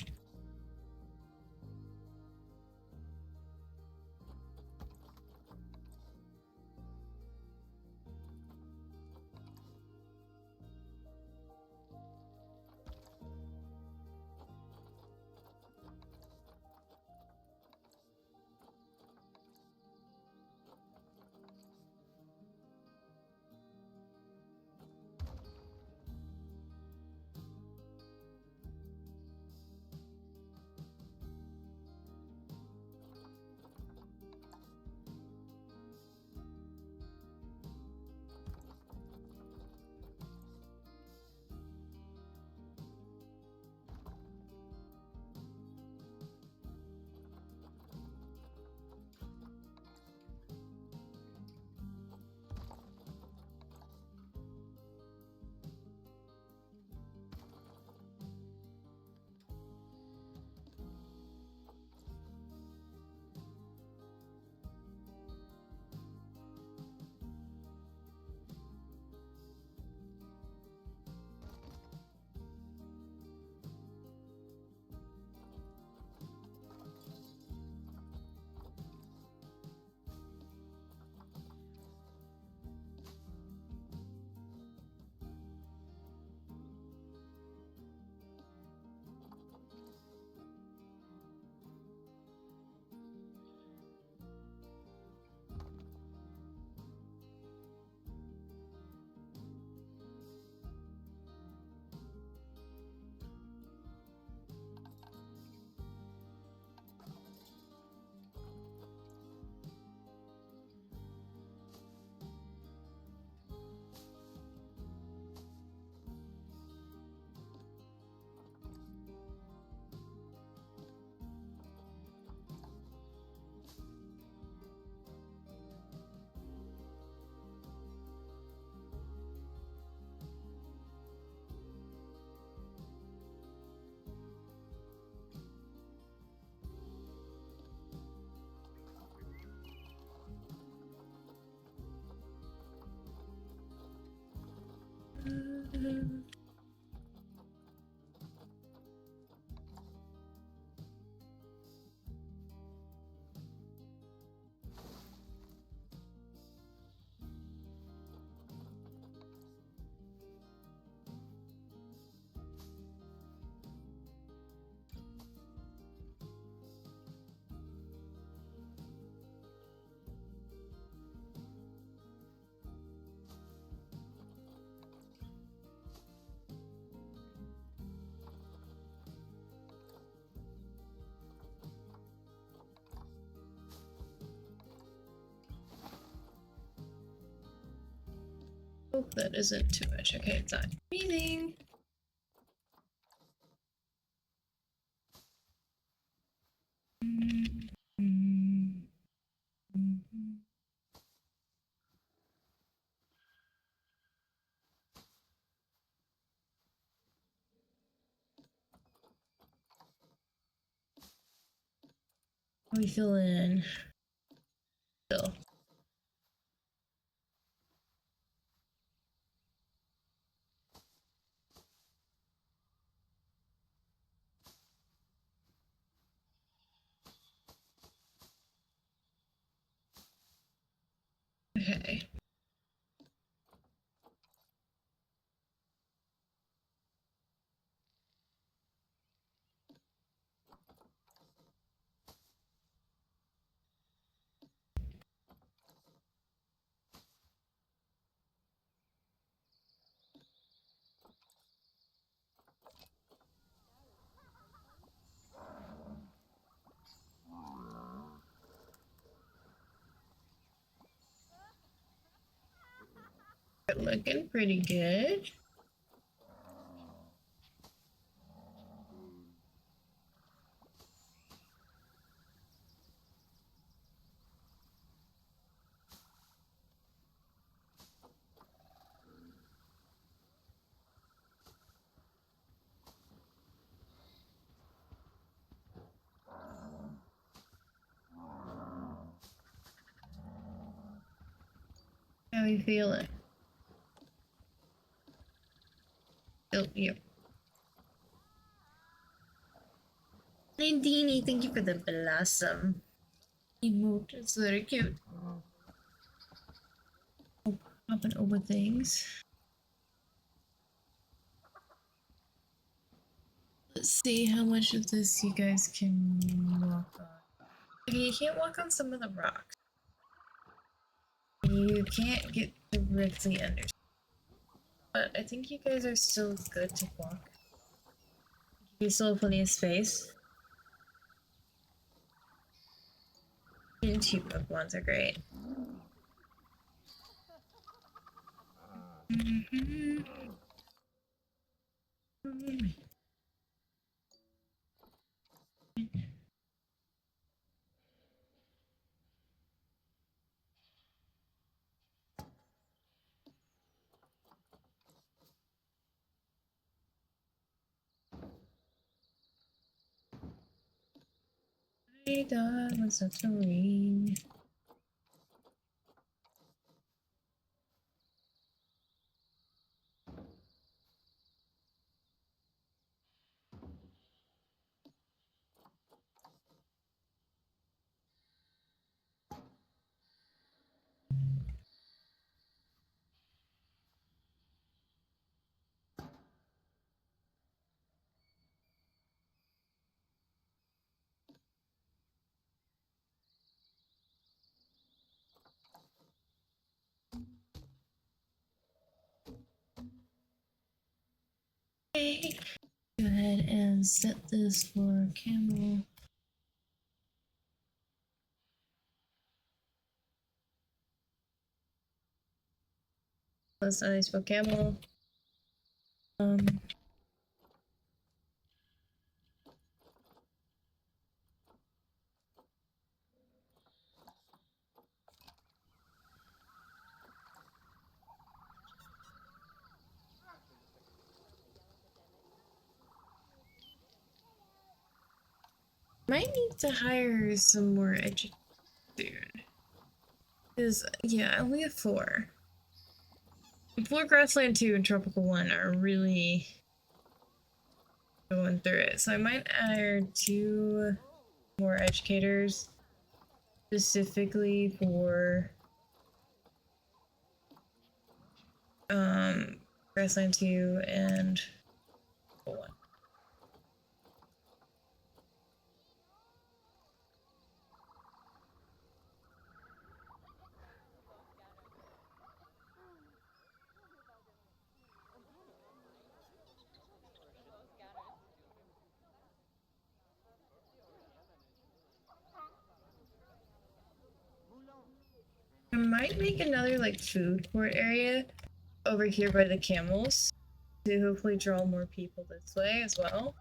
Speaker 1: Hope that isn't too much. Okay, it's not breathing. How are we feeling? Still. Okay. Looking pretty good. How are you feeling? Oh, yep. Nadine, thank you for the blossom emote. It's very cute. Oh, hopping over things. Let's see how much of this you guys can walk on. Okay, you can't walk on some of the rocks. You can't get directly under. But I think you guys are still good to walk. You still have plenty of space. And two Pokemons are great. Hey, dog, what's up, Serene? Okay. Go ahead and set this for Camel. That's nice for Camel. Might need to hire some more educators. Because, yeah, I only have 4. Floor Grassland 2 and Tropical 1 are really going through it. So I might add 2 more educators specifically for Grassland 2 and Tropical 1. I might make another like food court area over here by the camels to hopefully draw more people this way as well.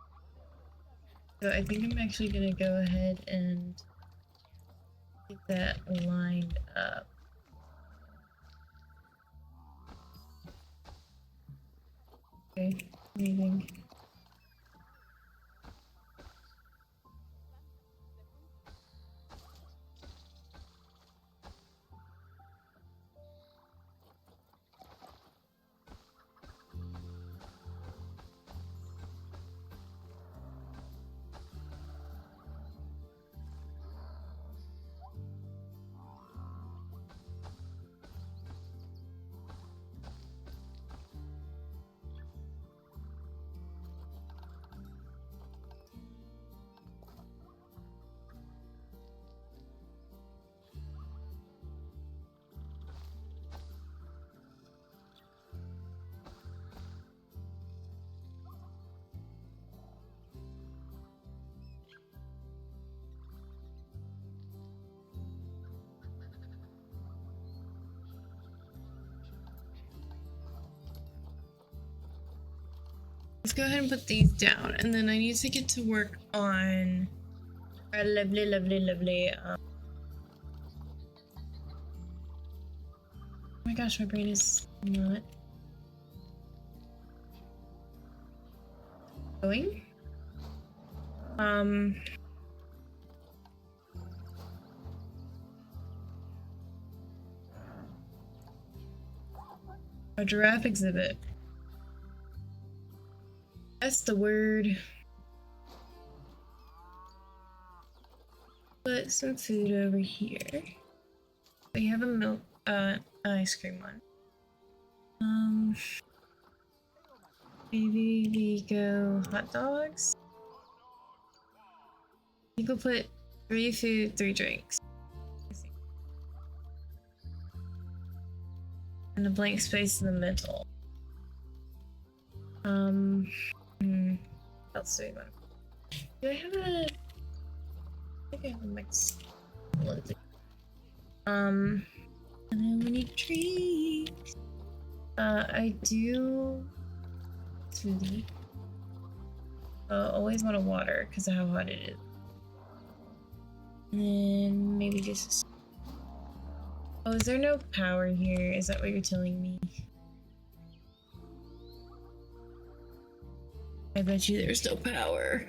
Speaker 1: So I think I'm actually gonna go ahead and get that lined up. Okay, amazing. Let's go ahead and put these down, and then I need to get to work on our lovely. Oh my gosh, my brain is not going. A giraffe exhibit. That's the word. Put some food over here. We have a milk, ice cream one. Maybe we go hot dogs. You could put 3 food, 3 drinks. And a blank space in the middle. What else do we want? Do I have a... I think I have a mix. And then we need trees. I do smoothie. Always want to water because of how hot it is. And then maybe just... Oh, is there no power here? Is that what you're telling me? I bet you there's no power.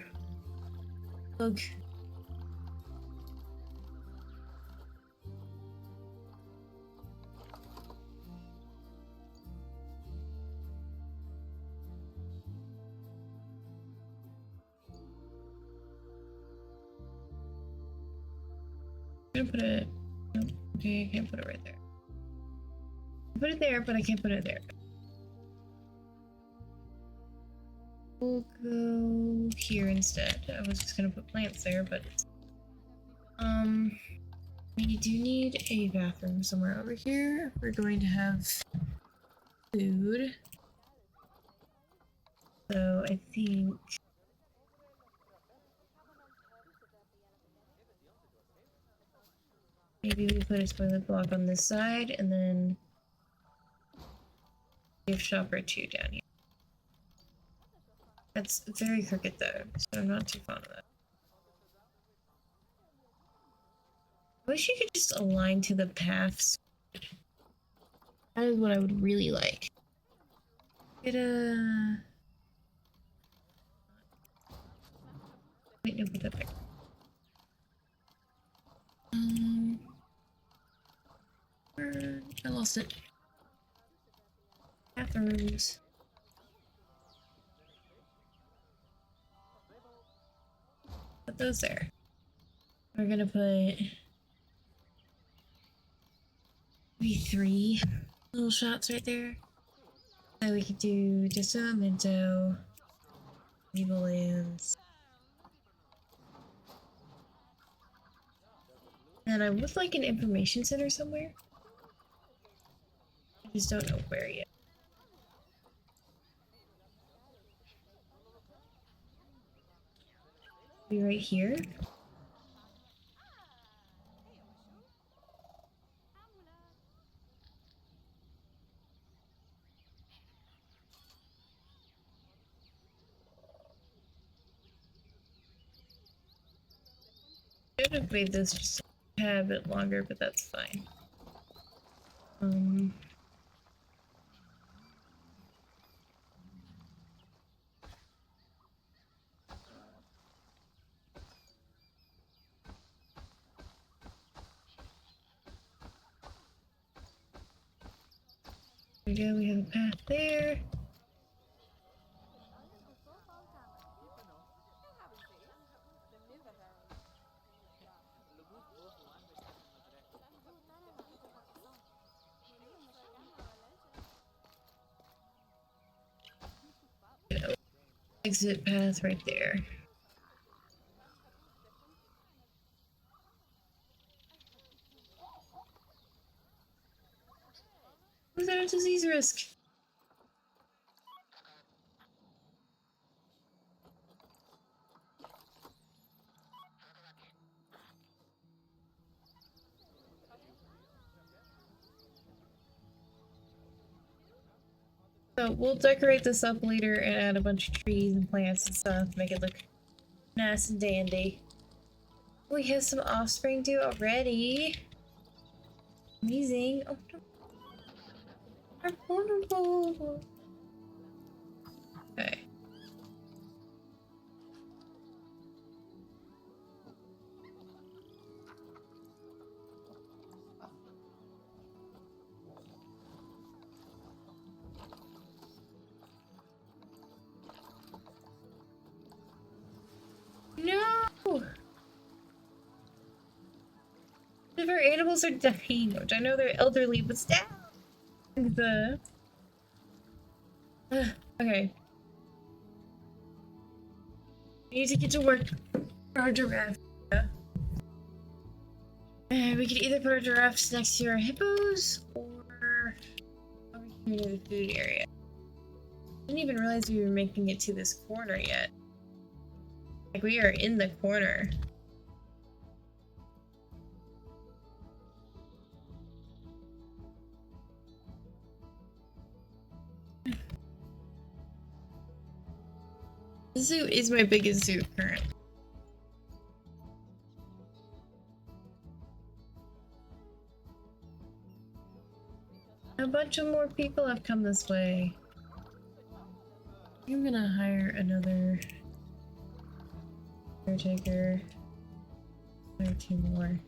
Speaker 1: Look. I'm gonna put it... Nope. Okay, I can't put it right there. I put it there, but I can't put it there. We'll go here instead. I was just gonna put plants there, but we do need a bathroom somewhere over here. We're going to have food. So I think maybe we put a toilet block on this side and then gift shop or 2 down here. That's very crooked though, so I'm not too fond of that. I wish you could just align to the paths. That is what I would really like. Get a... Wait, no, put that back. I lost it. bathrooms. Put those there. We're gonna put maybe 3 little shops right there. So we could do just a memento, balloons. And I would like an information center somewhere. I just don't know where yet. Be right here. Should have made this just a tad bit longer, but that's fine. There we go, we have a path there. Exit path right there. Was that a disease risk? So we'll decorate this up later and add a bunch of trees and plants and stuff, make it look nice and dandy. We have some offspring due already. Amazing. Oh no. Our wonderful. Okay. No! If our animals are dying, which I know they're elderly, but still. The okay. We need to get to work for our giraffe. We could either put our giraffes next to our hippos or over here near the food area. I didn't even realize we were making it to this corner yet. Like, we are in the corner. This zoo is my biggest zoo currently. A bunch of more people have come this way. I'm gonna hire another caretaker. Hire 2 more. And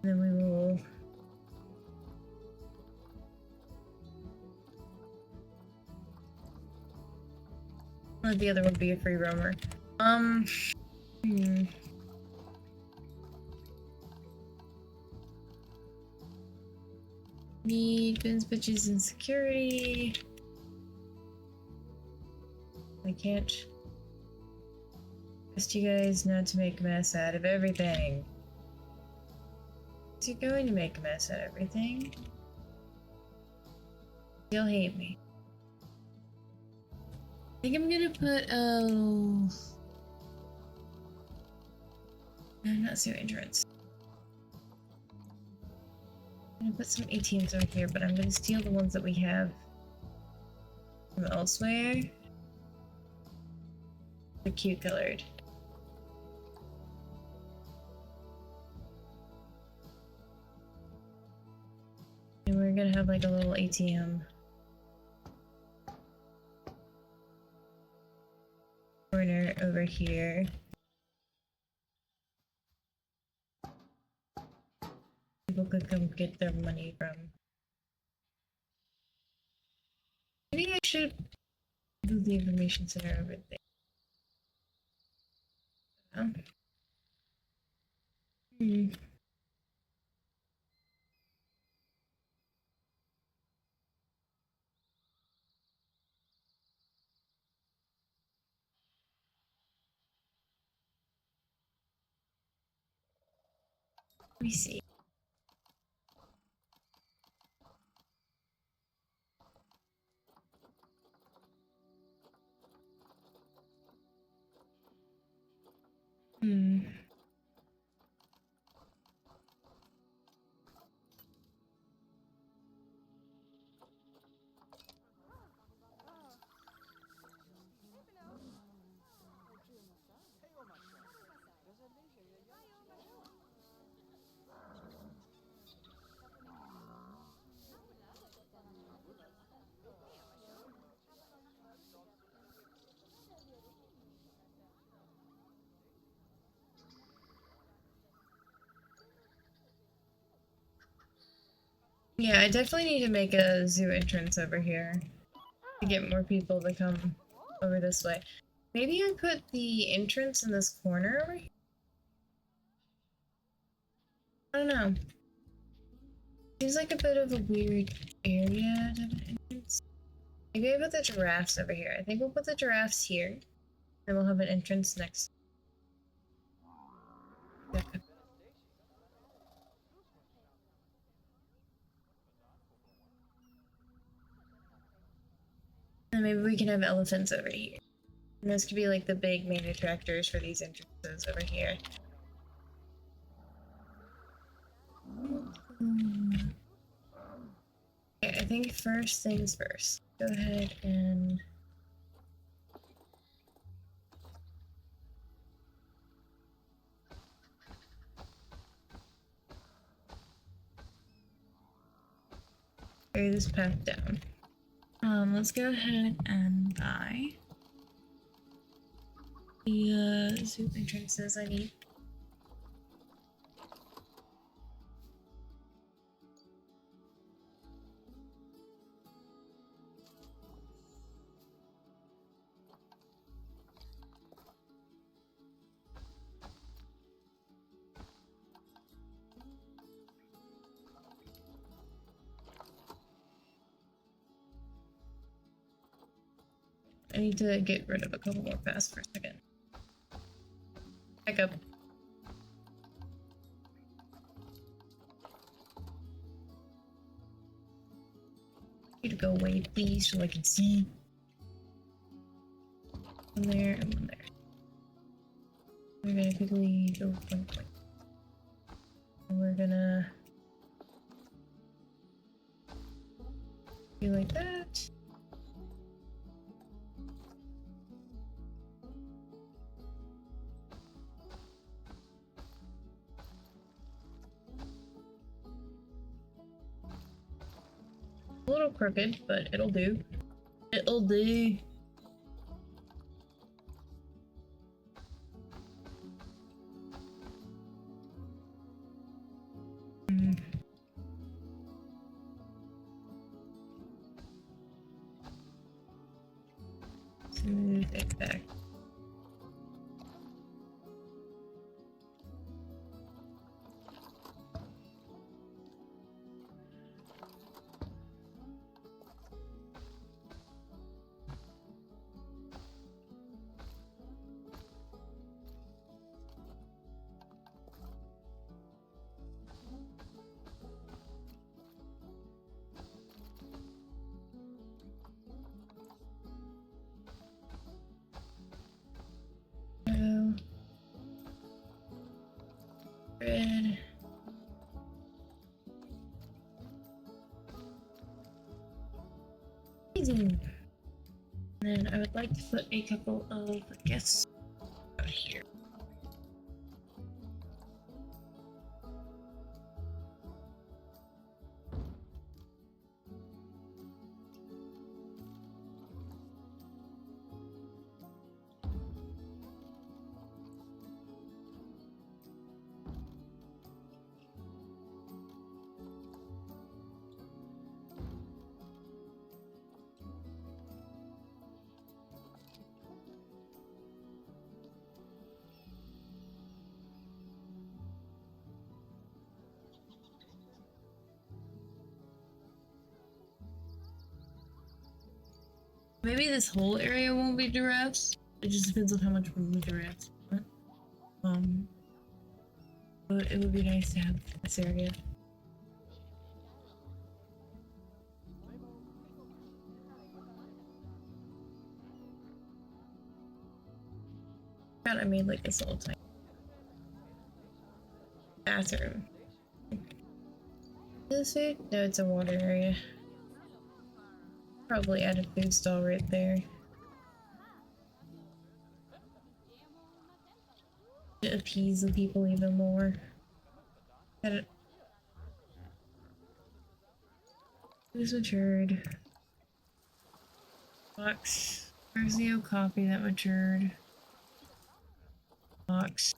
Speaker 1: then we will let the other one be a free roamer. Need bins, bitches, and security. I can't trust you guys not to make a mess out of everything. Is you going to make a mess out of everything? You'll hate me. I think I'm gonna put no, not so entrance. I'm gonna put some ATMs over here, but I'm gonna steal the ones that we have from elsewhere. They're cute colored. And we're gonna have like a little ATM corner over here. People could come get their money from. Maybe should do the information center over there. Hmm. Let me see. Hmm. Yeah, I definitely need to make a zoo entrance over here to get more people to come over this way. Maybe I put the entrance in this corner over here? I don't know. Seems like a bit of a weird area to have an entrance. Maybe I put the giraffes over here. I think we'll put the giraffes here. Then we'll have an entrance next. And maybe we can have elephants over here. And those could be like the big main attractors for these entrances over here. Okay, I think first things first. Go ahead and carry this path down. Let's go ahead and buy the zoo entrances I need. I need to get rid of a couple more paths for a second. Back up. You to go away, please, so I can see. One there and one there. We're gonna quickly go point. And we're gonna do like that. A little crooked, but it'll do. It'll do. Smooth it back. Red. Amazing. And then I would like to put a couple of guests out here. Maybe this whole area won't be giraffes. It just depends on how much room the giraffes want. But it would be nice to have this area. God, I made like this little tiny bathroom. Is this food? No, it's a water area. Probably add a food stall right there. To appease the people even more. Who's matured? Box. Where's the old coffee that matured? Box.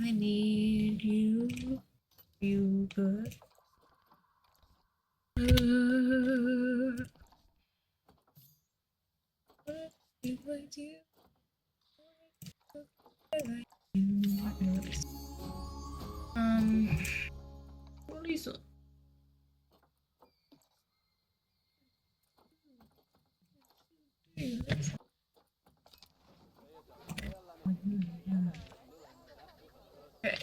Speaker 1: I need you. You good. You like you. What is it? Okay.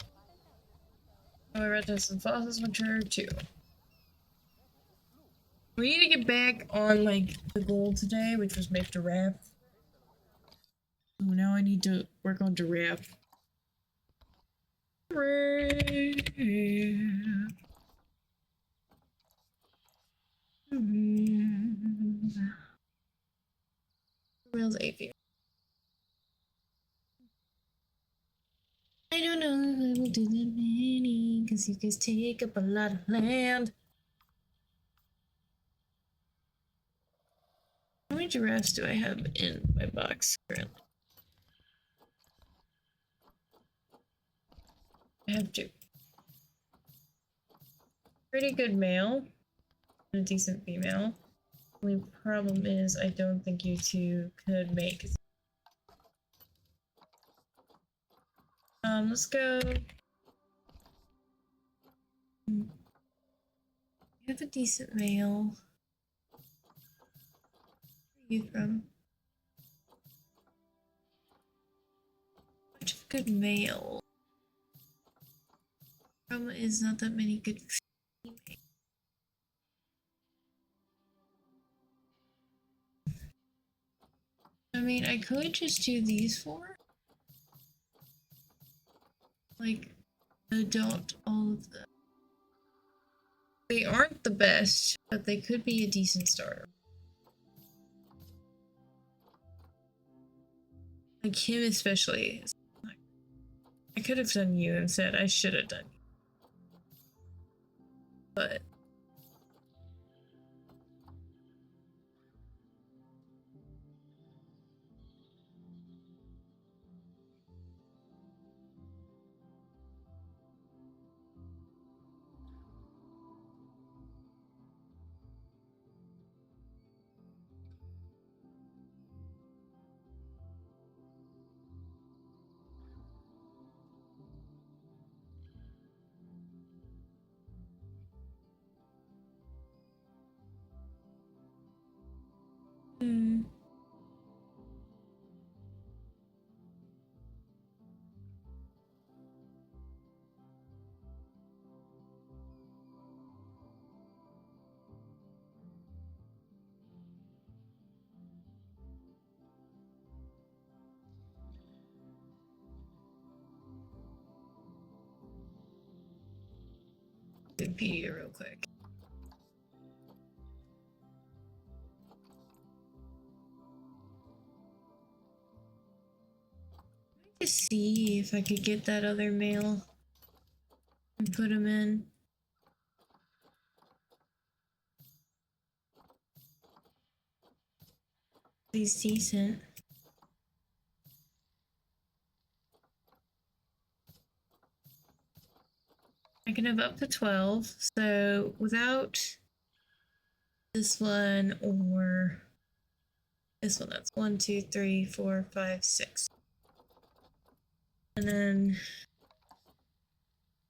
Speaker 1: We read this some fossils mature too. We need to get back on like the goal today, which was make giraffe. So now I need to work on giraffe. Wheels 8 feet. I don't know if I will do that many, because you guys take up a lot of land. How many giraffes do I have in my box currently? I have 2. Pretty good male and a decent female. The only problem is I don't think you two could make. Let's go. You have a decent male. Where are you from? Much of a good male. Problem is not that many good females. I mean, I could just do these 4. Like, adopt all of them. They aren't the best, but they could be a decent starter. Like him especially. I could have done you instead. I should have done you. But Wikipedia real quick. Just see if I could get that other male and put him in. He's decent. I can have up to 12, so without this one or this one, that's 1, 2, 3, 4, 5, 6. And then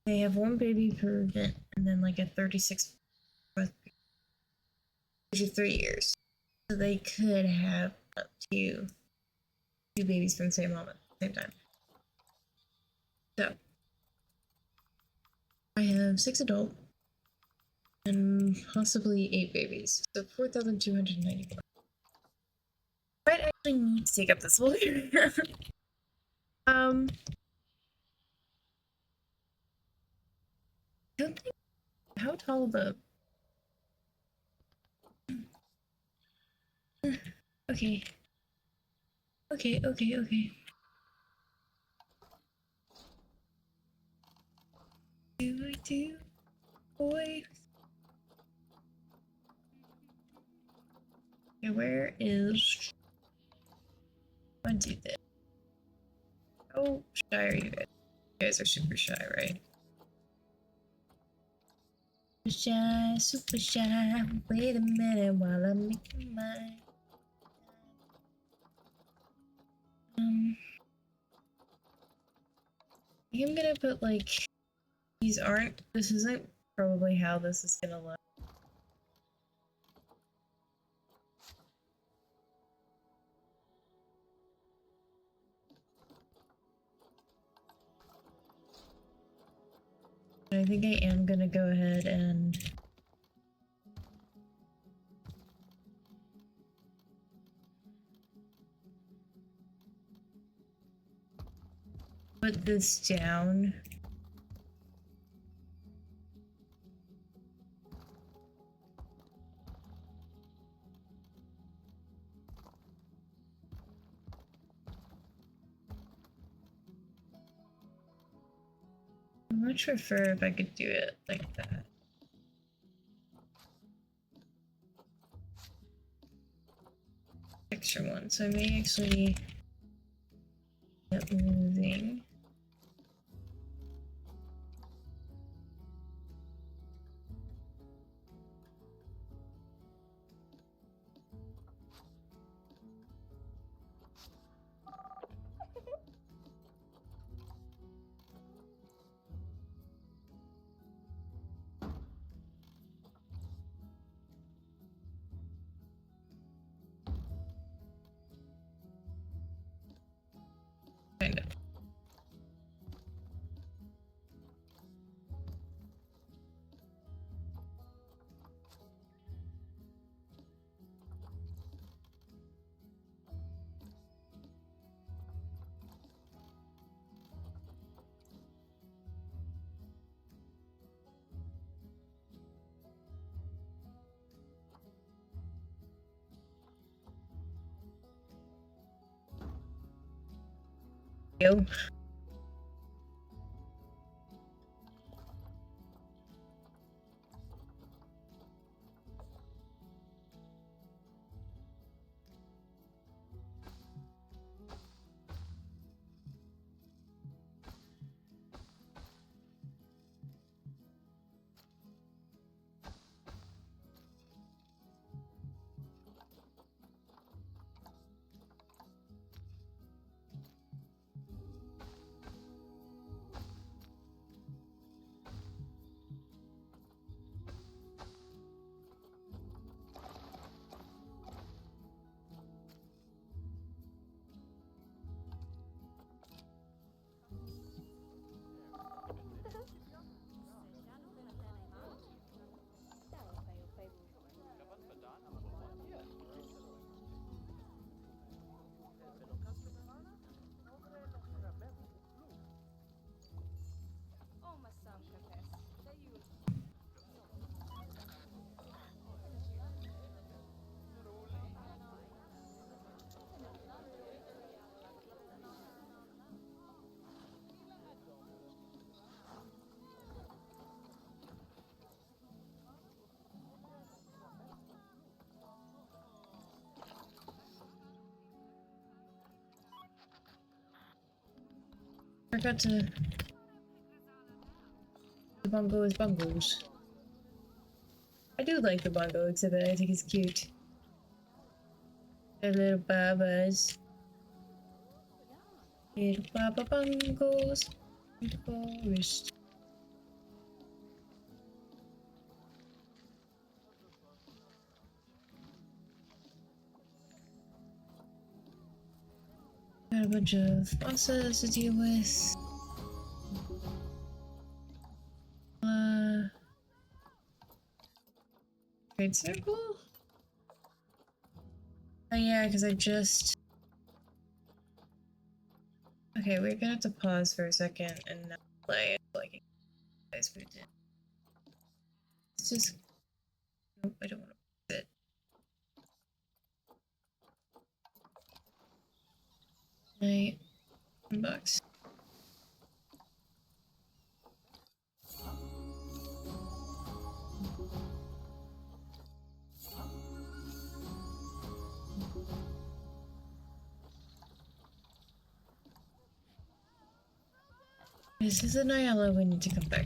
Speaker 1: They have one baby per event, and then like a 36 birth period, which is 3 years. So they could have up to 2 babies from the same moment, same time. So I have 6 adult and possibly 8 babies. So 4,294. Might actually need to take up this whole area. I don't think how tall the okay. Okay. Do boy. Okay, where is I do this? How shy are you guys? You guys are super shy, right? Shy, super shy. Wait a minute while I'm making my I think I'm gonna put like this isn't probably how this is gonna look. I think I am gonna go ahead and put this down. I'm not sure if I could do it like that. Extra one, so I may actually end up moving. Kind of. Yo. Forgot to the bongo is bongos. I do like the bongo exhibit, I think it's cute. They're little babas. Little baba bongos in the forest. got a bunch of bosses to deal with. Trade circle? Oh yeah, because I just... Okay, we're gonna have to pause for a second and not play it like you guys moved in. It's just... Nope, I don't want to pause it. Night. Inbox. This is an Ayala, we need to come back.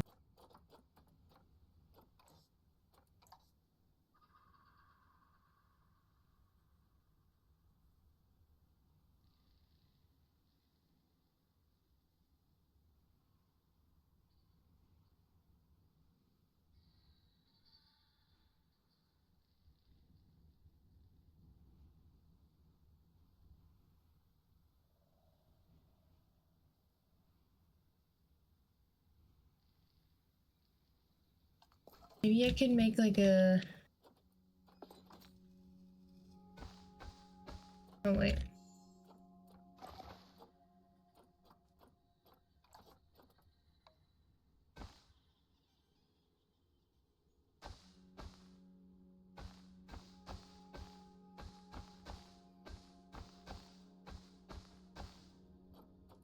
Speaker 1: Maybe I can make like a... Oh wait.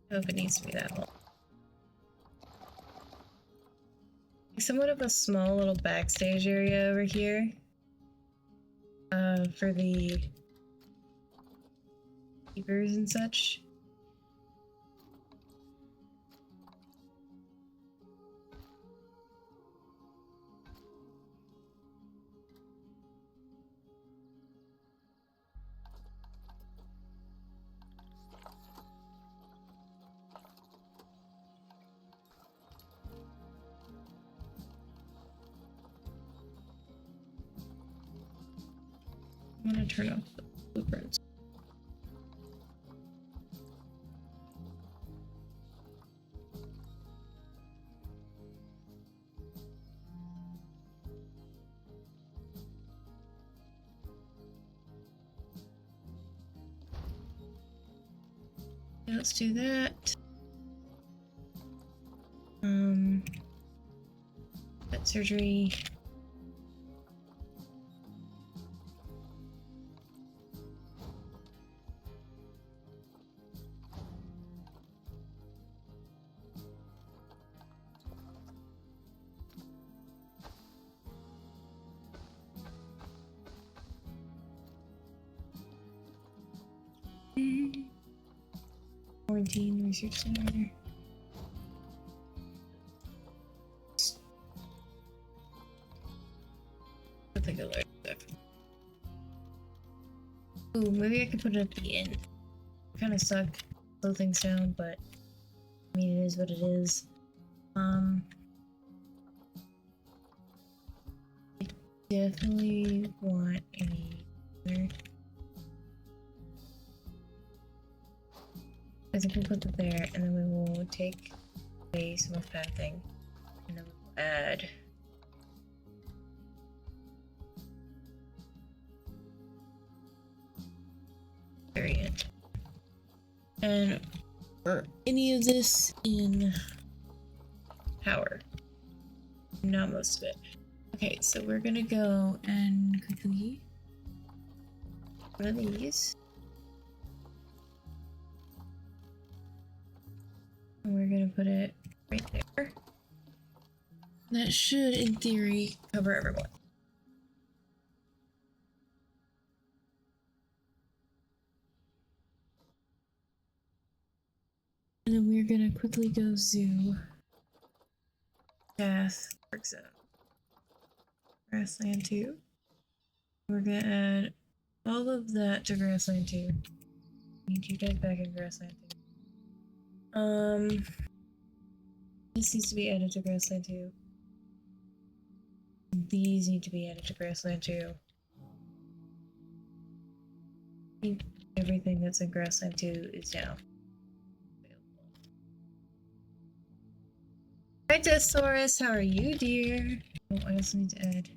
Speaker 1: I hope it needs to be that long. Somewhat of a small little backstage area over here. For the keepers and such. I'm gonna turn off the blueprints. Okay, let's do that. Vet surgery. Quarantine research center. I think I learned that. Ooh, maybe I could put it at the end. Kind of suck, slow things down, but I mean it is what it is. I definitely want a. I think we'll put it there, and then we will take away some of pathing, and then we'll add variant. And for any of this in power, not most of it. Okay, so we're gonna go and quickly one of these. And we're gonna put it right there. That should, in theory, cover everyone. And then we're gonna quickly go zoo. Path, work zone. Grassland 2. We're gonna add all of that to Grassland 2. Need you guys back in Grassland 2. This needs to be added to Grassland 2. These need to be added to Grassland 2. I think everything that's in Grassland 2 is down. Hi, Deathsaurus. How are you, dear? Oh, I also need to add.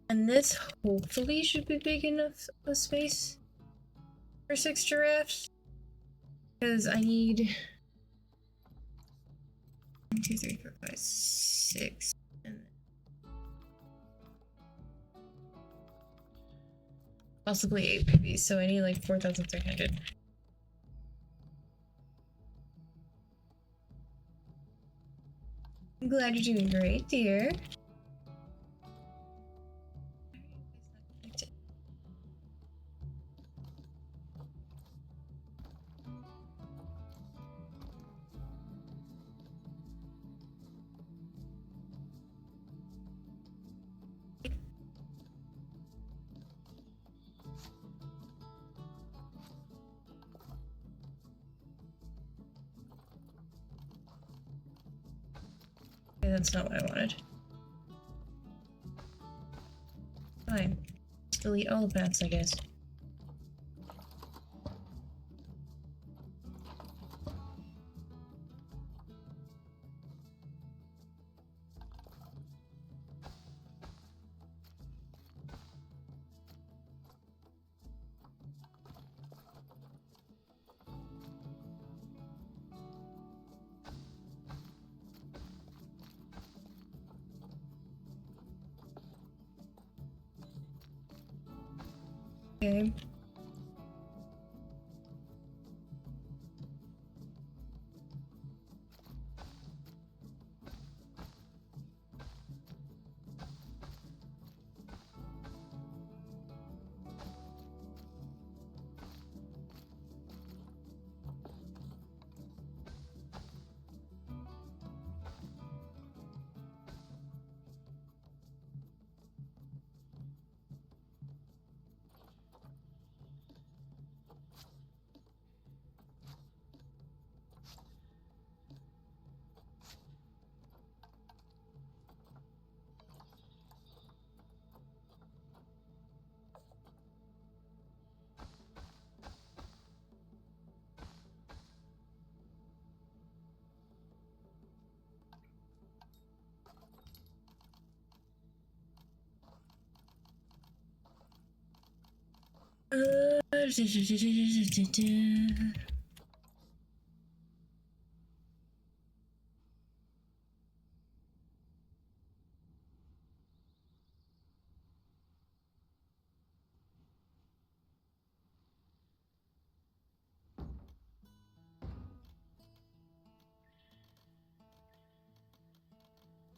Speaker 1: And this hopefully should be big enough a space for 6 giraffes. Because I need 1, 2, 3, 4, 5, 6. And possibly 8 babies, so I need like 4,300. I'm glad you're doing great, dear. Okay, that's not what I wanted. Fine. Just delete all the paths, I guess. Okay.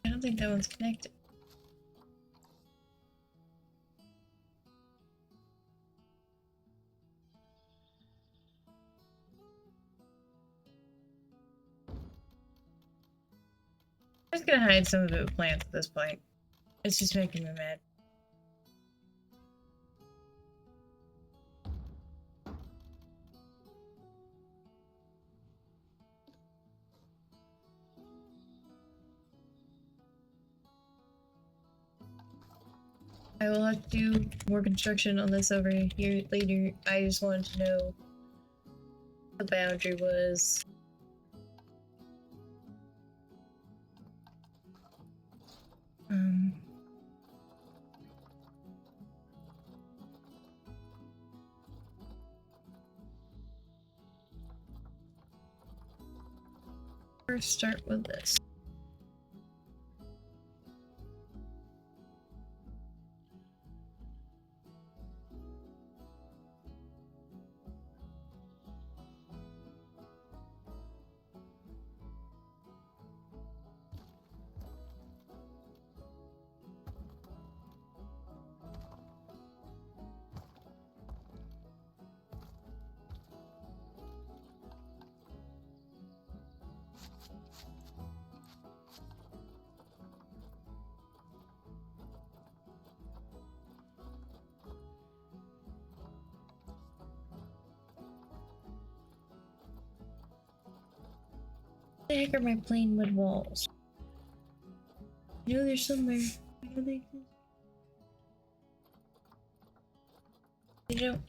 Speaker 1: I don't think that one's connected. I'm just gonna hide some of it with plants at this point. It's just making me mad. I will have to do more construction on this over here later. I just wanted to know what the boundary was. First start with this. Where the heck are my plain wood walls? I know they're somewhere. I know they exist. They don't.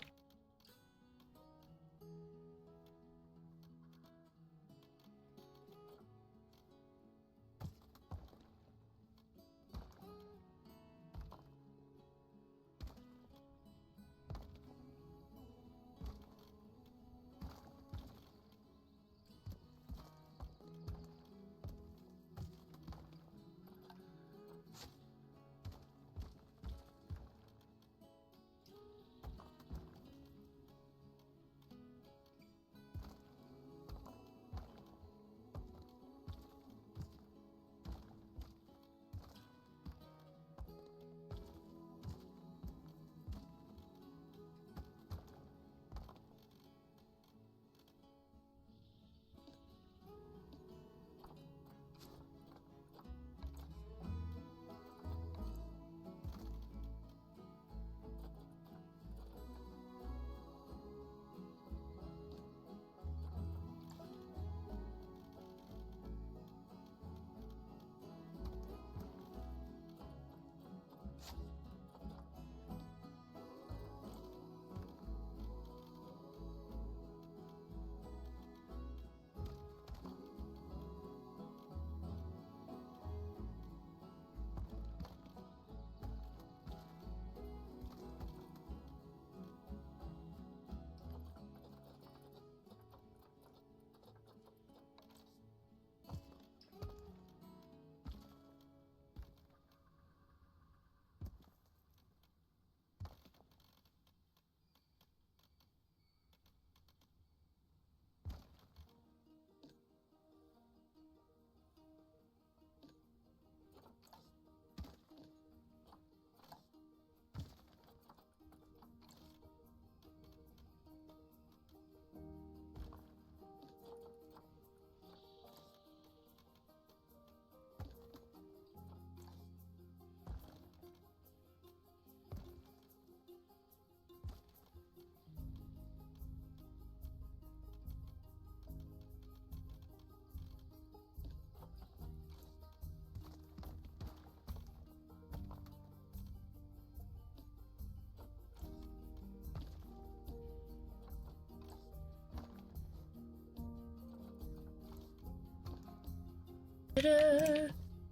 Speaker 1: Ta-da!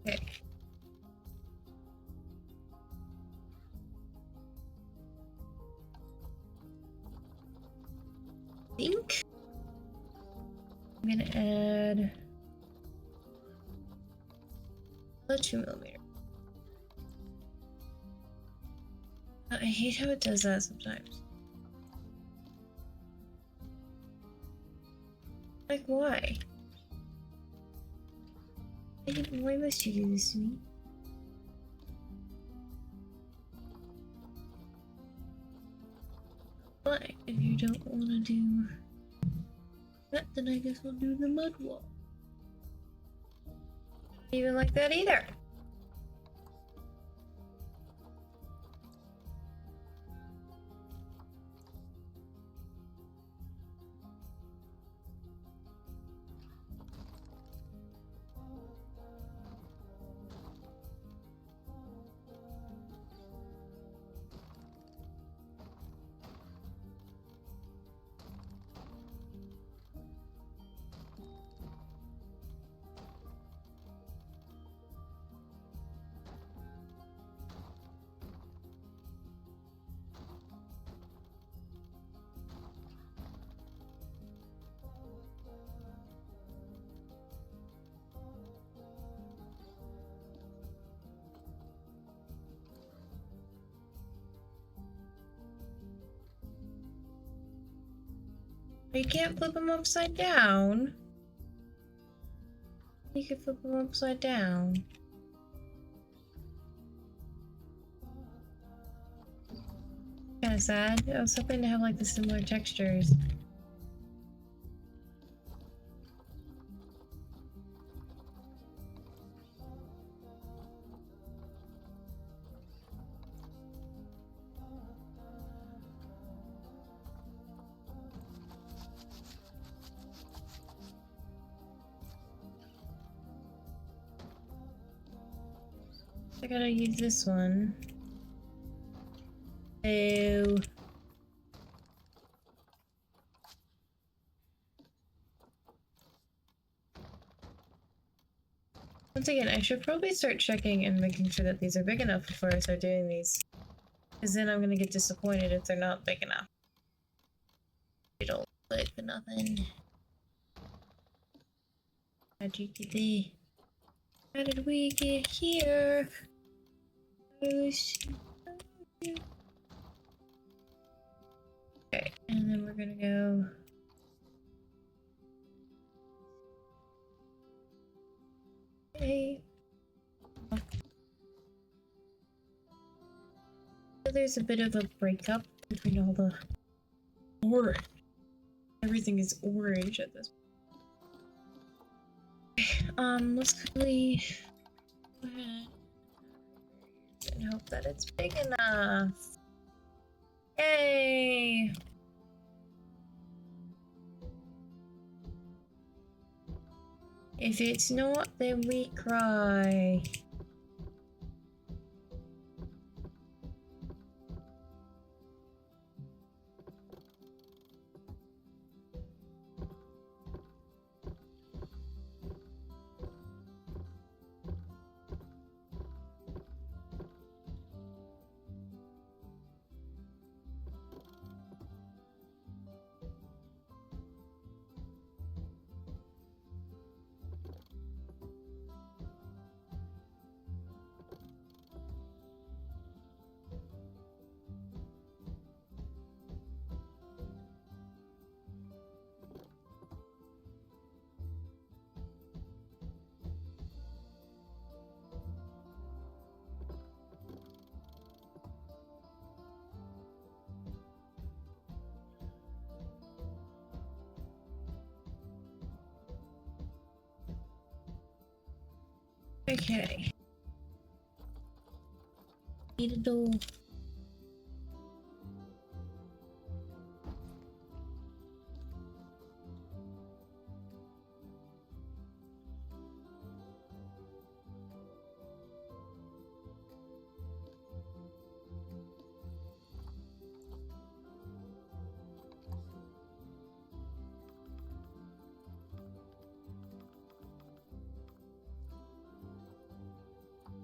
Speaker 1: Okay. Think I'm gonna add a 2mm. I hate how it does that sometimes. Like, why? Why must you do this to me? But if you don't want to do that, then I guess we'll do the mud wall. Even like that either. You can't flip them upside down. You can flip them upside down. Kinda sad. I was hoping to have like the similar textures. I gotta use this one. Oh. Once again, I should probably start checking and making sure that these are big enough before I start doing these. Because then I'm gonna get disappointed if they're not big enough. They don't look for nothing. How'd you get there? How did we get here? Okay, and then we're gonna go. Hey. There's a bit of a breakup between all the orange. Everything is orange at this point. Let's quickly go ahead and hope that it's big enough. Yay! If it's not, then we cry. Okay. Need a door.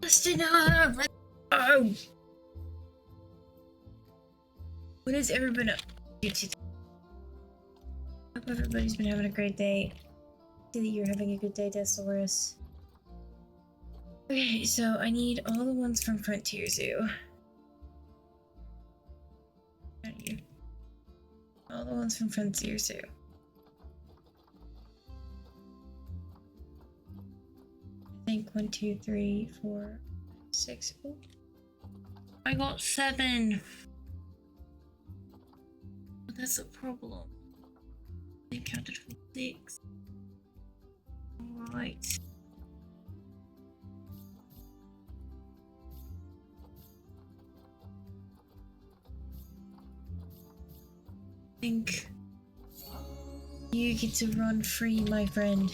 Speaker 1: Just enough. Oh. What has everyone up to? Hope everybody's been having a great day. See that you're having a good day, Desaurus. Okay, so I need all the ones from Frontier Zoo. All the ones from Frontier Zoo. I think 1, 2, 3, 4, 6. Oh. I got 7. But that's a problem. I counted for 6. Alright. I think you get to run free, my friend.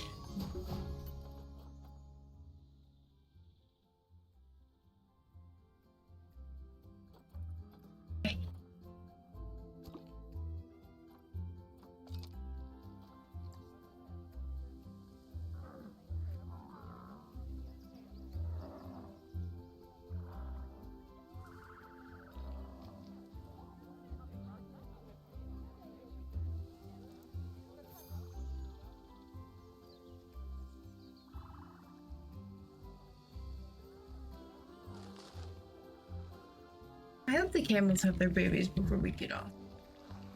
Speaker 1: I hope the camels have their babies before we get off.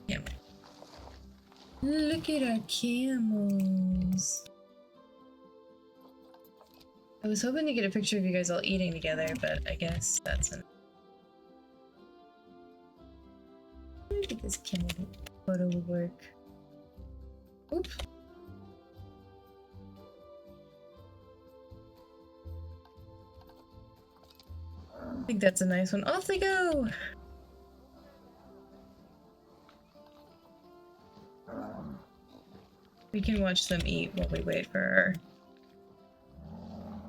Speaker 1: Camel. Look at our camels. I was hoping to get a picture of you guys all eating together, but I guess that's an. Look at this camel photo will work. Oops. I think that's a nice one. Off they go! We can watch them eat while we wait for our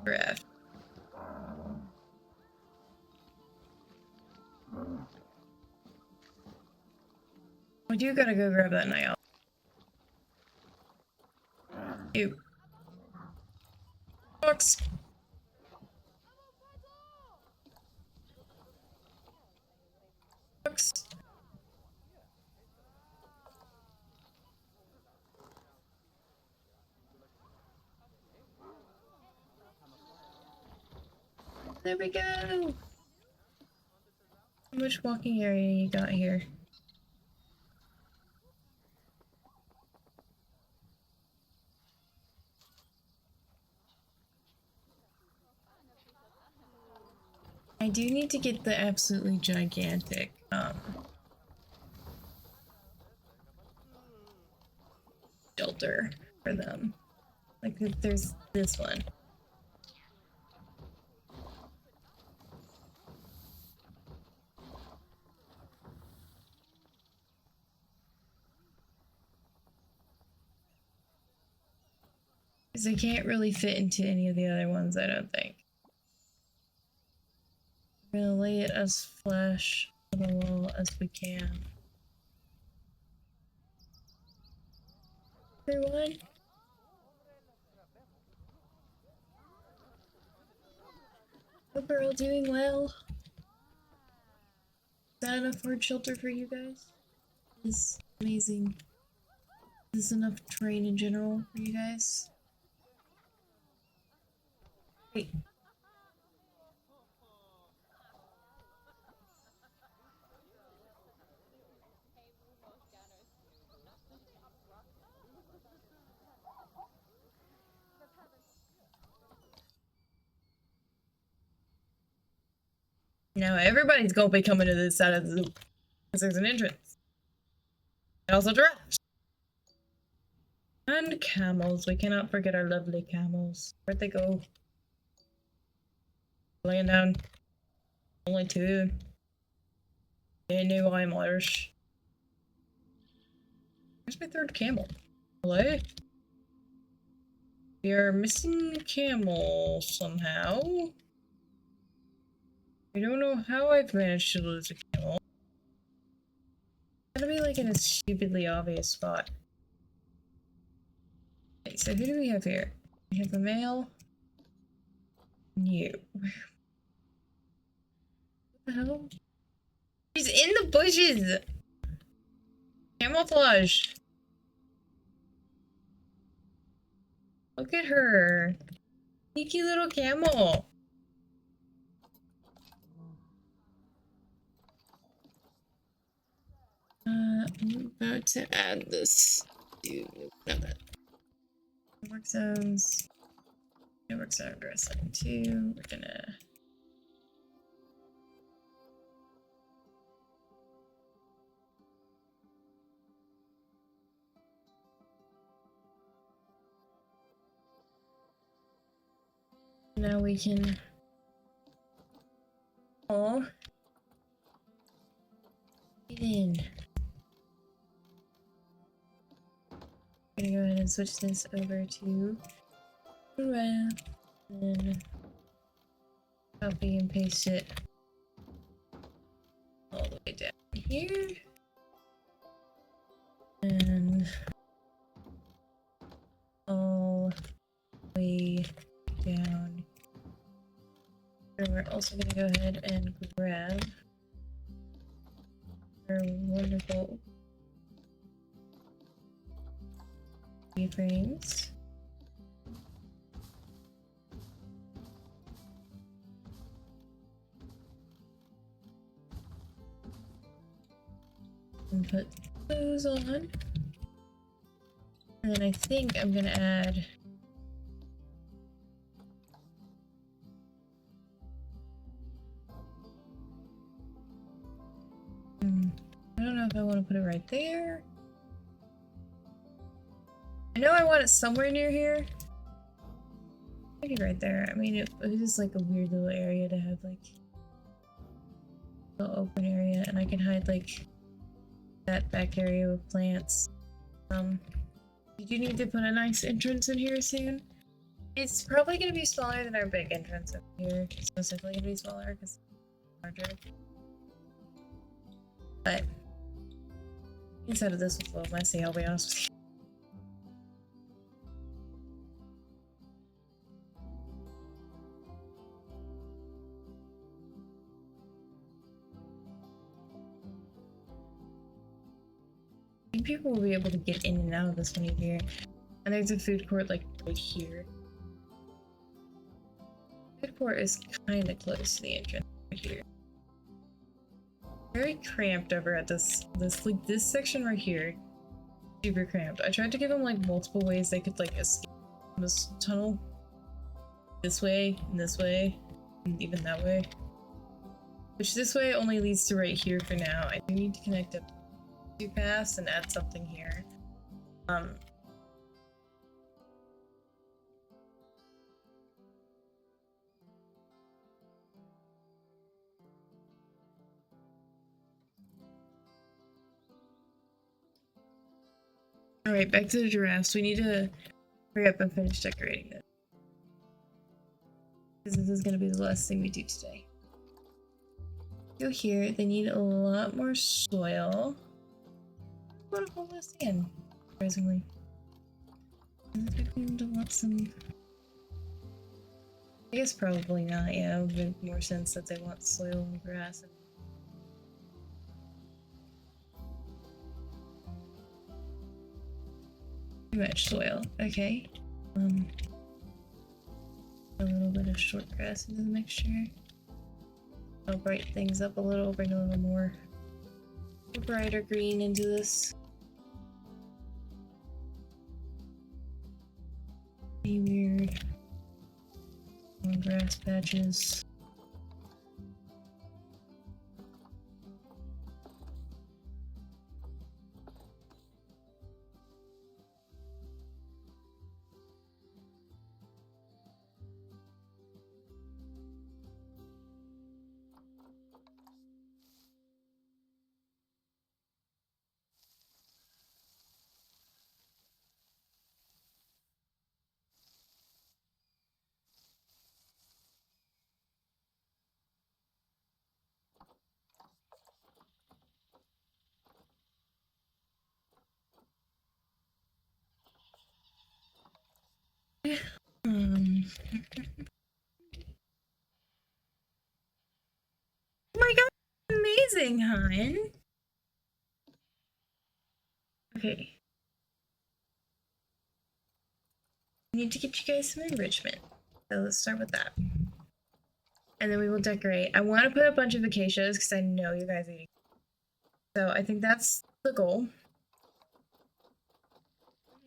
Speaker 1: giraffe. We do gotta go grab that night owl. Ew. Fox. Fox. There we go. How much walking area you got here? I do need to get the absolutely gigantic, shelter for them. Like, there's this one. Because they can't really fit into any of the other ones, I don't think. We're gonna lay it as flush on the wall as we can. Everyone? Hope we're all doing well. Is that enough word shelter for you guys? Is amazing. Is this enough terrain in general for you guys? Wait. Now everybody's gonna be coming to this side of the zoo. Because there's an entrance. And also giraffes. And camels. We cannot forget our lovely camels. Where'd they go? Laying down. Only two. They knew I'm Irish. Where's my third camel? Hello? We are missing a camel somehow. I don't know how I've managed to lose a camel. It's gotta be like in a stupidly obvious spot. Okay, so who do we have here? We have a male. And you. What the hell? She's in the bushes! Camouflage! Look at her. Sneaky little camel. I'm about to add this to work zones. Network zone address 2. We're gonna now we can all get in. I'm gonna go ahead and switch this over to Giraffe, and then copy and paste it all the way down here, and all the way down. And we're also gonna go ahead and grab our wonderful frames. And put those on. And then I think I'm gonna add I don't know if I want to put it right there. I know I want it somewhere near here. Maybe right there. I mean, it was just like a weird little area to have like a little open area, and I can hide like that back area with plants. You do need to put a nice entrance in here soon. It's probably gonna be smaller than our big entrance over here. It's most definitely gonna be smaller because it's larger. But Inside of this was a little messy, I'll be honest with you. I think people will be able to get in and out of this one easier. And there's a food court like right here. Food court is kind of close to the entrance right here. Very cramped over at this section right here. Super cramped. I tried to give them like multiple ways they could like escape from this tunnel. This way, and even that way. Which this way only leads to right here for now. I do need to connect up two paths and add something here. Alright, back to the giraffes. We need to hurry up and finish decorating this. Because this is going to be the last thing we do today. Go here. They need a lot more soil. What a whole lot of sand, surprisingly. I'm expecting to want some. I guess probably not, yeah. It would make more sense that they want soil and grass. Too much soil, okay. A little bit of short grass into the mixture. I'll brighten things up a little, bring a little more brighter green into this. Any weird more grass patches. Oh my god, amazing, hon. Okay. I need to get you guys some enrichment. So let's start with that. And then we will decorate. I want to put a bunch of acacias because I know you guys eat. So I think that's the goal.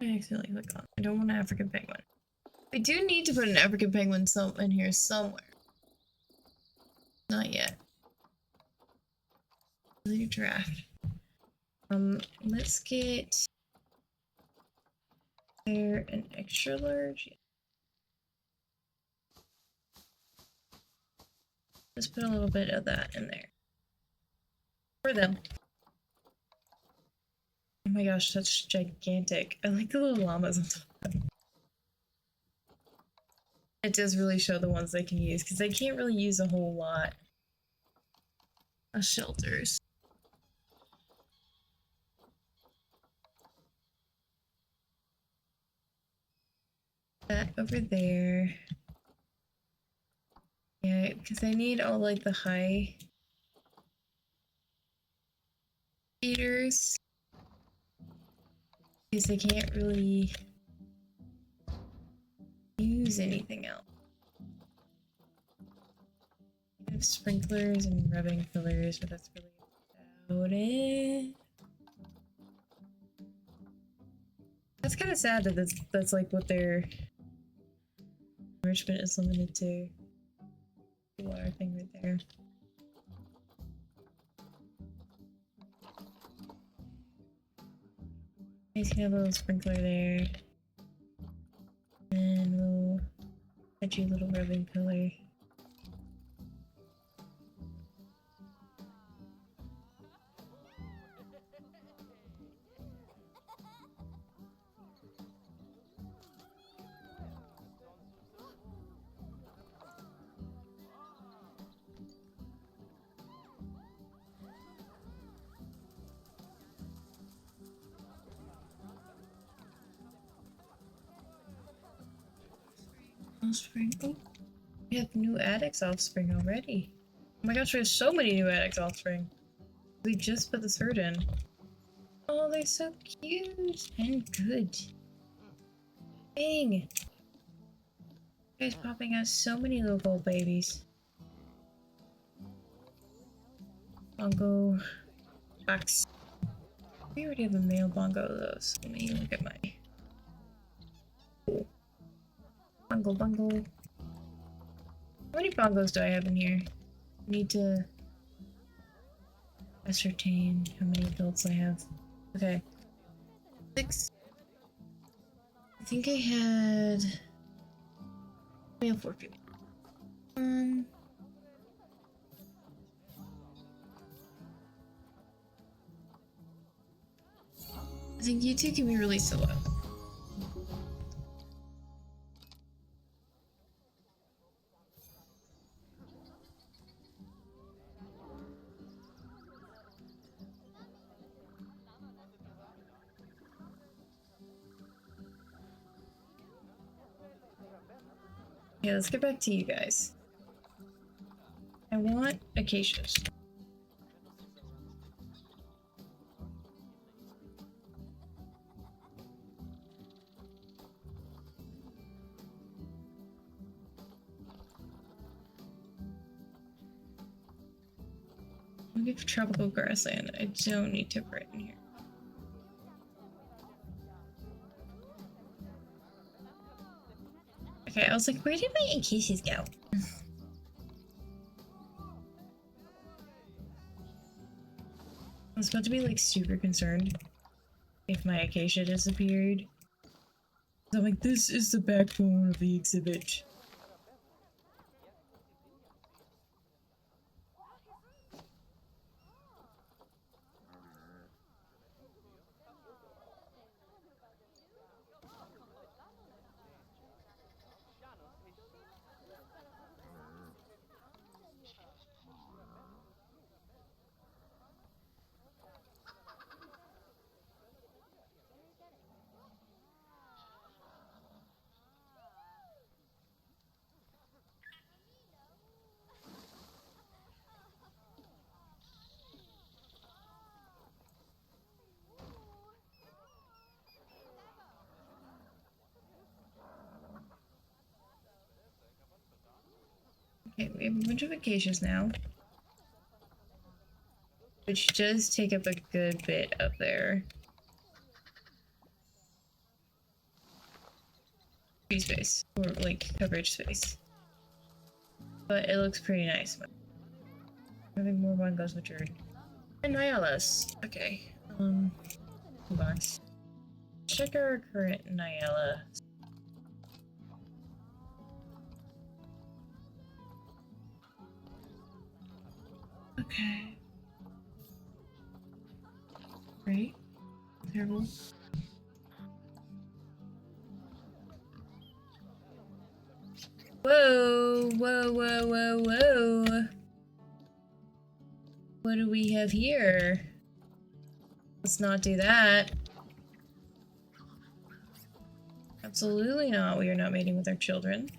Speaker 1: I accidentally clicked on. I don't want an African penguin. I do need to put an African penguin in here somewhere. Not yet. Really draft. Let's get there an extra large. Just put a little bit of that in there. For them. Oh my gosh, that's gigantic. I like the little llamas on top of them. It does really show the ones they can use, because they can't really use a whole lot of shelters. That over there. Yeah, because I need all like the high feeders. Because they can't really use anything else. I have sprinklers and rubbing fillers, but that's really about it. That's kind of sad that that's like what their enrichment is limited to. The water thing right there. You guys can have a little sprinkler there. And we'll add you a little rubbing pillar. offspring. Oh, we have new addicts offspring already. Oh my gosh, we have so many new addicts offspring. We just put this herd in. Oh, they're so cute and good. Dang. You guys popping out so many little gold babies. Bongo. Box. We already have a male bongo though, so let me look at my bungle. How many bongos do I have in here? I need to ascertain how many adults I have. Okay. 6. I think I had... We have 4 people. I think you two can be released a lot. Yeah, let's get back to you guys. I want acacias. I'm looking for tropical grassland. I don't need timber in here. Okay, I was like, where did my acacias go? I was about to be like super concerned if my acacia disappeared. So I'm like, this is the backbone of the exhibit. Okay, we have a bunch of acacias now. Which does take up a good bit up there. Tree space. Or like coverage space. But it looks pretty nice. Having more bongos matured. And Nyalas. Okay. Box. Check our current Nyala. Okay. Great. Terrible. Whoa, whoa, whoa, whoa, whoa. What do we have here? Let's not do that. Absolutely not. We are not mating with our children.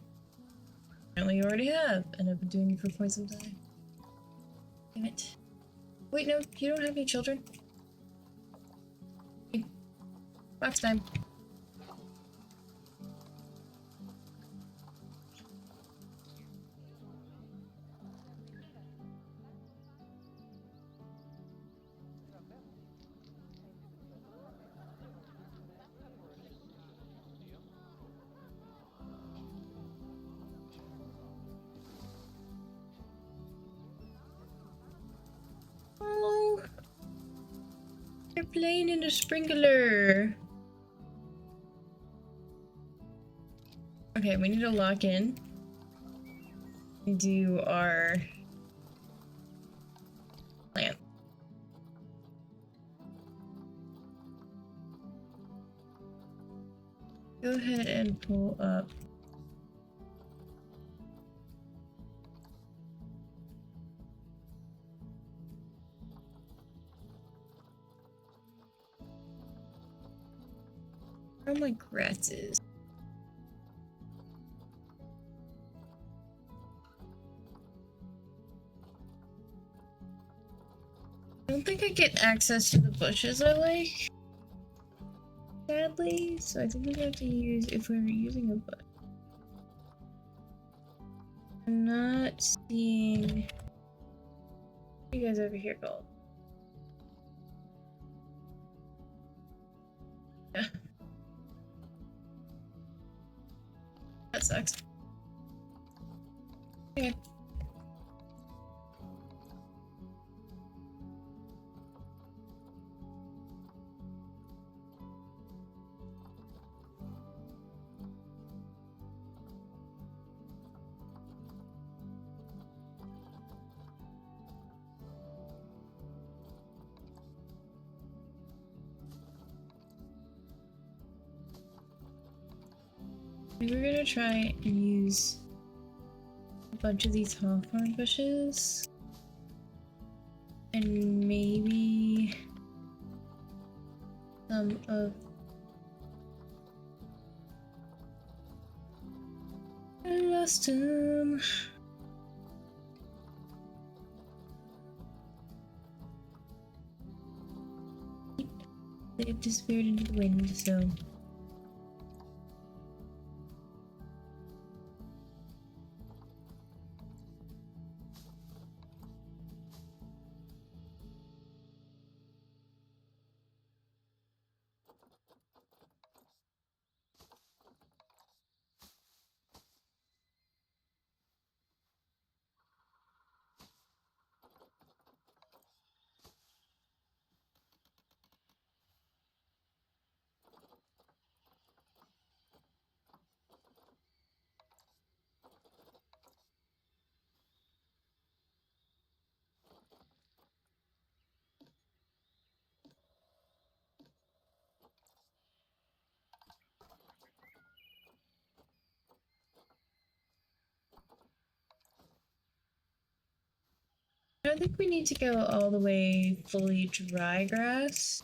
Speaker 1: Apparently you already have, and I've been doing it for quite some time. Damn it. Wait, no, you don't have any children. Box time. Oh, they're playing in the sprinkler. Okay, we need to lock in and do our plan. Go ahead and pull up. Where are my grasses? don't think I get access to the bushes I like, sadly, so I think we have to use, if we were using a bush. I'm not seeing... What are you guys over here called? Yeah. That sucks. Okay. We're gonna try and use a bunch of these hawthorn bushes. And maybe some of... I lost him. They've disappeared into the wind, so... I don't think we need to go all the way fully dry grass.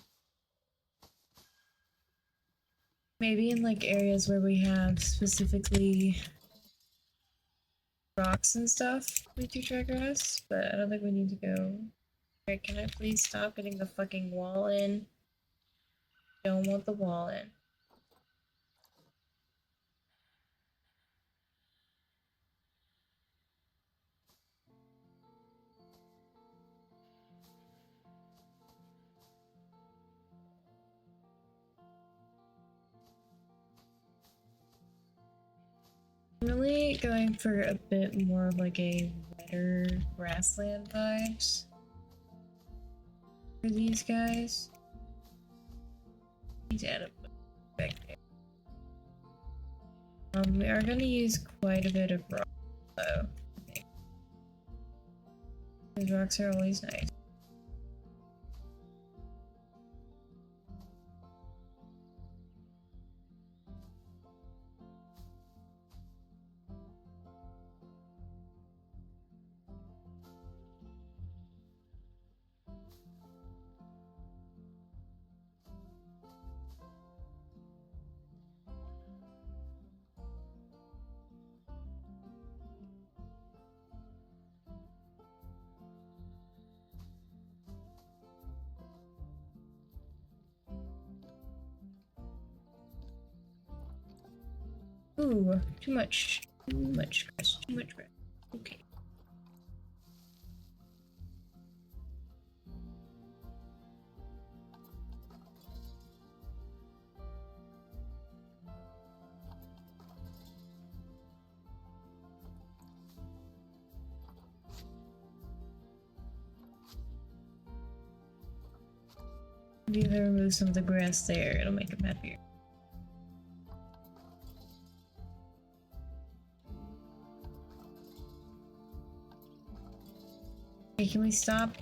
Speaker 1: Maybe in like areas where we have specifically rocks and stuff we do dry grass, but I don't think we need to go. Alright, can I please stop getting the fucking wall in? Don't want the wall in. I'm really going for a bit more of like a wetter grassland vibes for these guys. Need to add a back there. We are going to use quite a bit of rock though. Okay. These rocks are always nice. Ooh, too much grass, too much grass. Okay. Maybe if I remove some of the grass there, it'll make them happier. Okay, can we stop?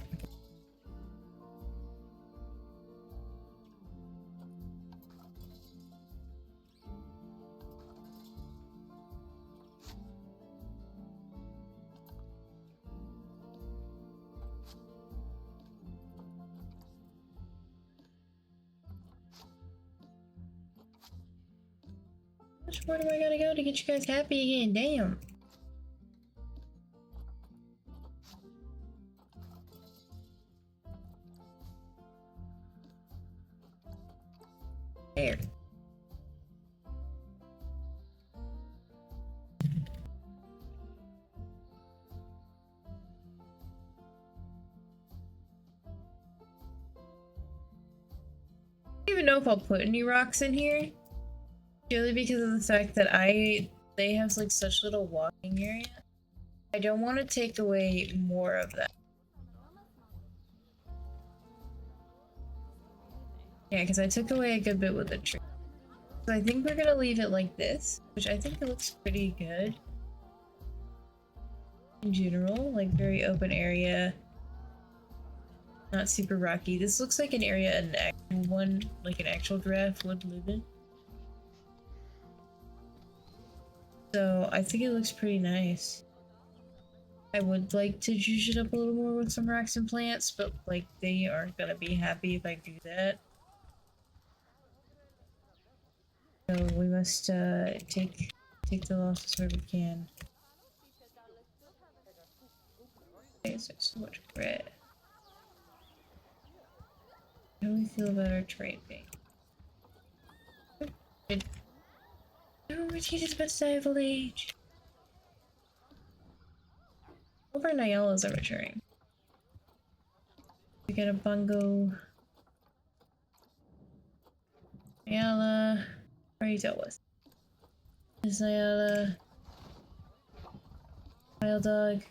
Speaker 1: How much more do I gotta go to get you guys happy again? Damn. There. I don't even know if I'll put any rocks in here, purely because of the fact that they have like such little walking area. I don't want to take away more of that. Yeah, because I took away a good bit with the tree. So I think we're gonna leave it like this, which I think it looks pretty good in general, like very open area. Not super rocky. This looks like an area an actual giraffe would live in. So I think it looks pretty nice. I would like to juice it up a little more with some rocks and plants, but like they aren't gonna be happy if I do that. So we must take the losses where we can. Okay, so so much grit. How do we feel about our trade thing? No, Richie is about to die of old age. All of our Nyalas are maturing. We got a Bungo. Nyala. Already dealt with. This Nyala. Wild dog.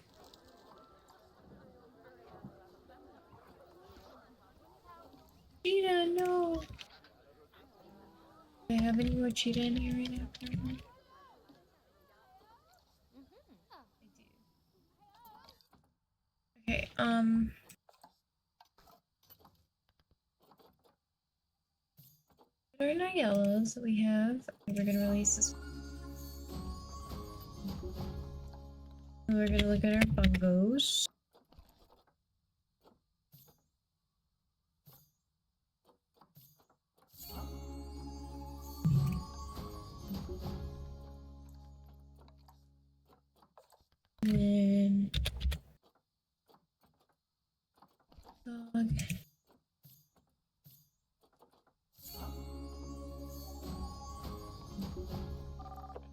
Speaker 1: Cheetah, no! Do I have any more cheetah in here right now? Currently? I do. Okay, what are our yellows that we have? We're gonna release this one. And we're gonna look at our bungos. And then dog.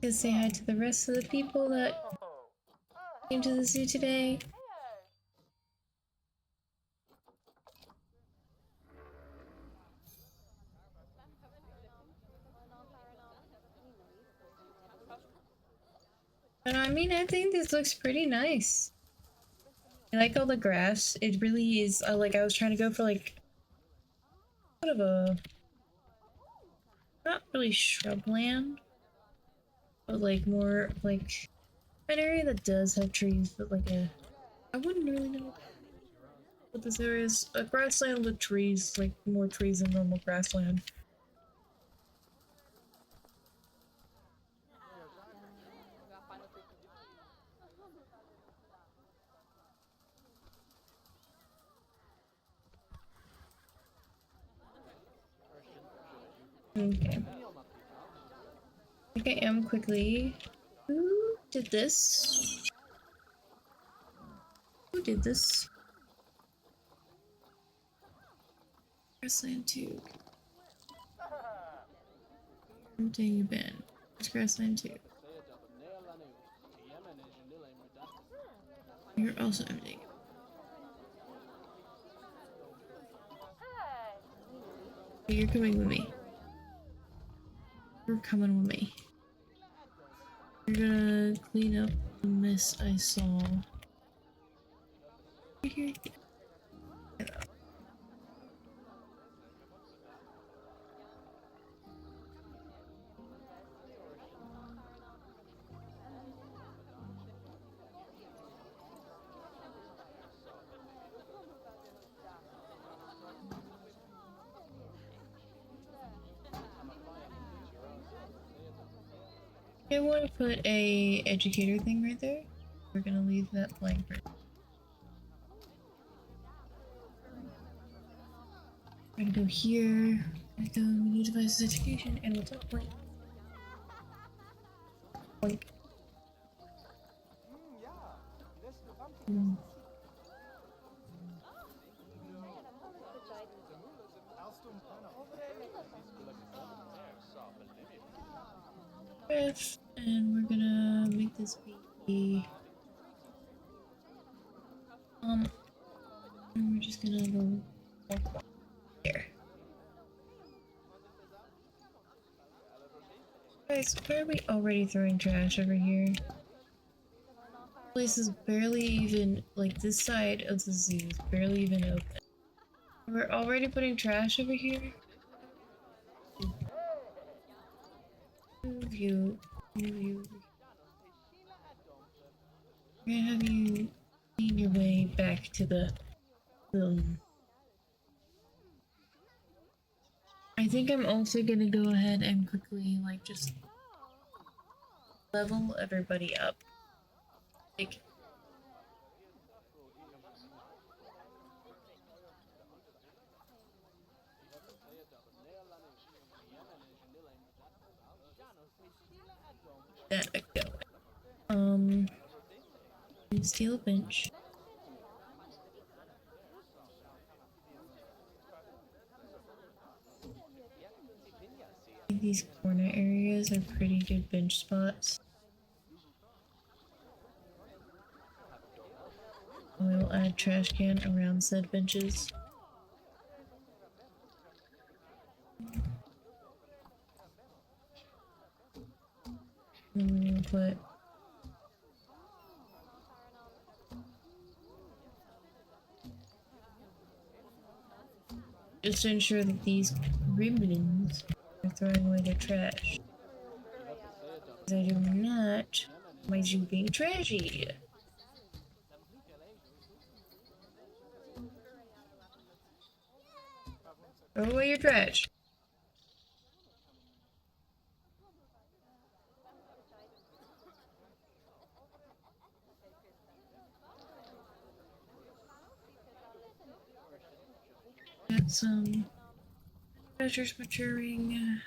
Speaker 1: Gonna say hi to the rest of the people that came to the zoo today. But I mean, I think this looks pretty nice. I like all the grass. It really is, like, I was trying to go for, like, sort of a, not really shrubland, but, like, more, like, an area that does have trees, but, like, I wouldn't really know what this area is. A grassland with trees, like, more trees than normal grassland. Okay. I think I am quickly. Who did this? Who did this? Grassland 2. Where have you been? It's Grassland 2. You're also emptying. You're coming with me. You're coming with me. You're gonna clean up the mess I saw. Right here. I want to put a educator thing right there. We're gonna leave that blank. We're gonna go here. We're gonna go new devices education, and we'll talk blank. Blank. giraffe, and we're gonna make this be and we're just gonna go walk there. Guys, why are we already throwing trash over here? This place is barely even, like, this side of the zoo is barely even open. We're already putting trash over here? Move you. Move you. We're gonna have you clean your way back to the I think I'm also gonna go ahead and quickly, like, just level everybody up. Like, that going. Steal a bench. I think these corner areas are pretty good bench spots. We'll add trash can around said benches. And we'll put just to ensure that these gremlins are throwing away their trash. Because I do not mind you being trashy. Throw away your trash. Got some treasures maturing.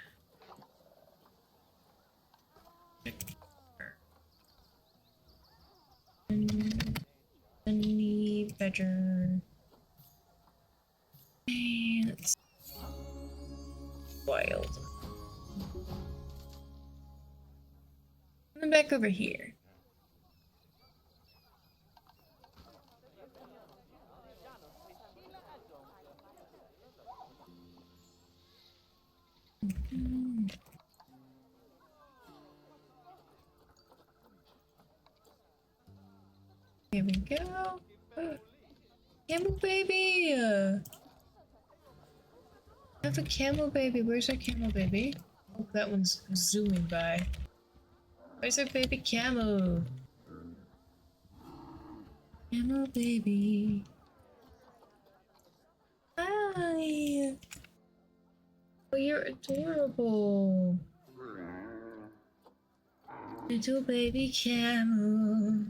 Speaker 1: Honey badger. And it's wild. And then back over here. Here we go. Camel baby! I have a camel baby. Where's our camel baby? Oh, that one's zooming by. Where's our baby camel? Camel baby. Hi! Oh, you're adorable. Little baby camel.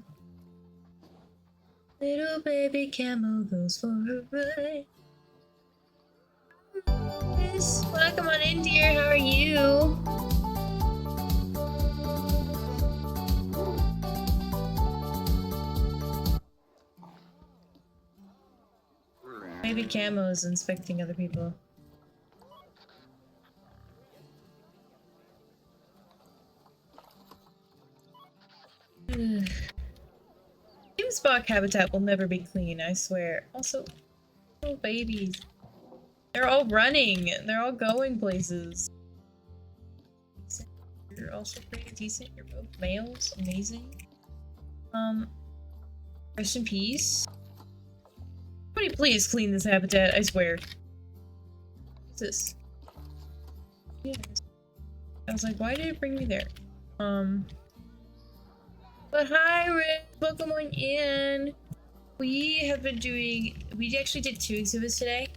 Speaker 1: Little baby camel goes for a ride. Yes, welcome on in, dear. How are you? Baby Camo is inspecting other people. Spot habitat will never be clean, I swear. Also, little babies. They're all running. They're all going places. You're also pretty decent. You're both males. Amazing. Rest in peace. Somebody please clean this habitat, I swear. What's this? Yes. I was like, why did it bring me there? But hi, Rick! Welcome on in! We have been doing... We actually did 2 exhibits today.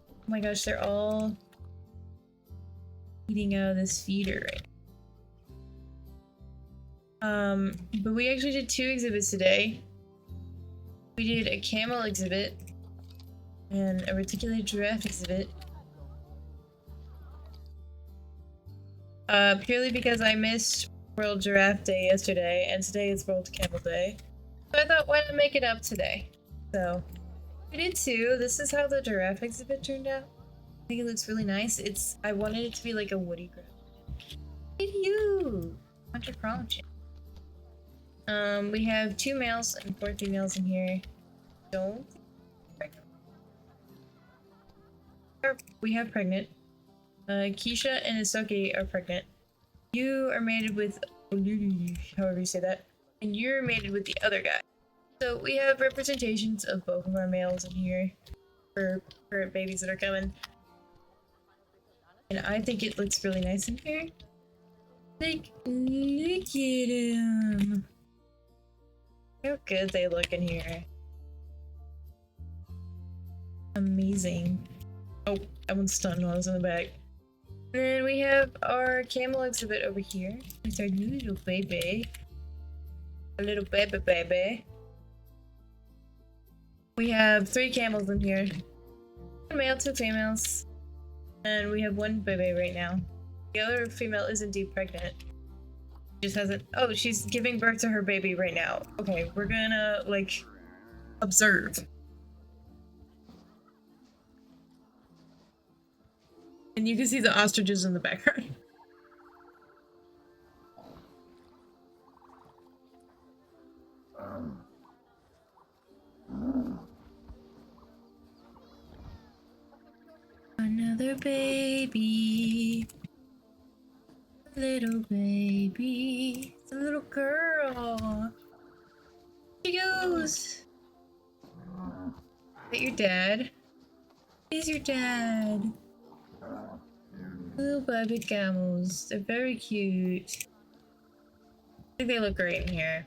Speaker 1: Oh my gosh, they're all eating out of this feeder right. But we actually did 2 exhibits today. We did a camel exhibit and a reticulated giraffe exhibit. Purely because I missed World Giraffe Day yesterday, and today is World Camel Day. So I thought, why not make it up today? So, we did 2. This is how the giraffe exhibit turned out. I think it looks really nice. I wanted it to be like a woody graph. at you! Bunch of crawling shit. We have 2 males and 4 females in here. Don't think we have pregnant. Keisha and Isoki are pregnant. You are mated with, however you say that, and you're mated with the other guy. So we have representations of both of our males in here for babies that are coming. And I think it looks really nice in here. Like, look at him. How good they look in here. Amazing. Oh, that one's stunned while I was in the back. And then we have our camel exhibit over here. It's our new little baby. A little baby. We have 3 camels in here. 1 male, 2 females. And we have 1 baby right now. The other female is indeed pregnant. Just hasn't. Oh, she's giving birth to her baby right now. Okay, we're gonna, like, observe. And you can see the ostriches in the background. Another baby. Little baby. It's a little girl. She goes. Is that your dad? Is your dad? Little baby camels. They're very cute. I think they look great in here.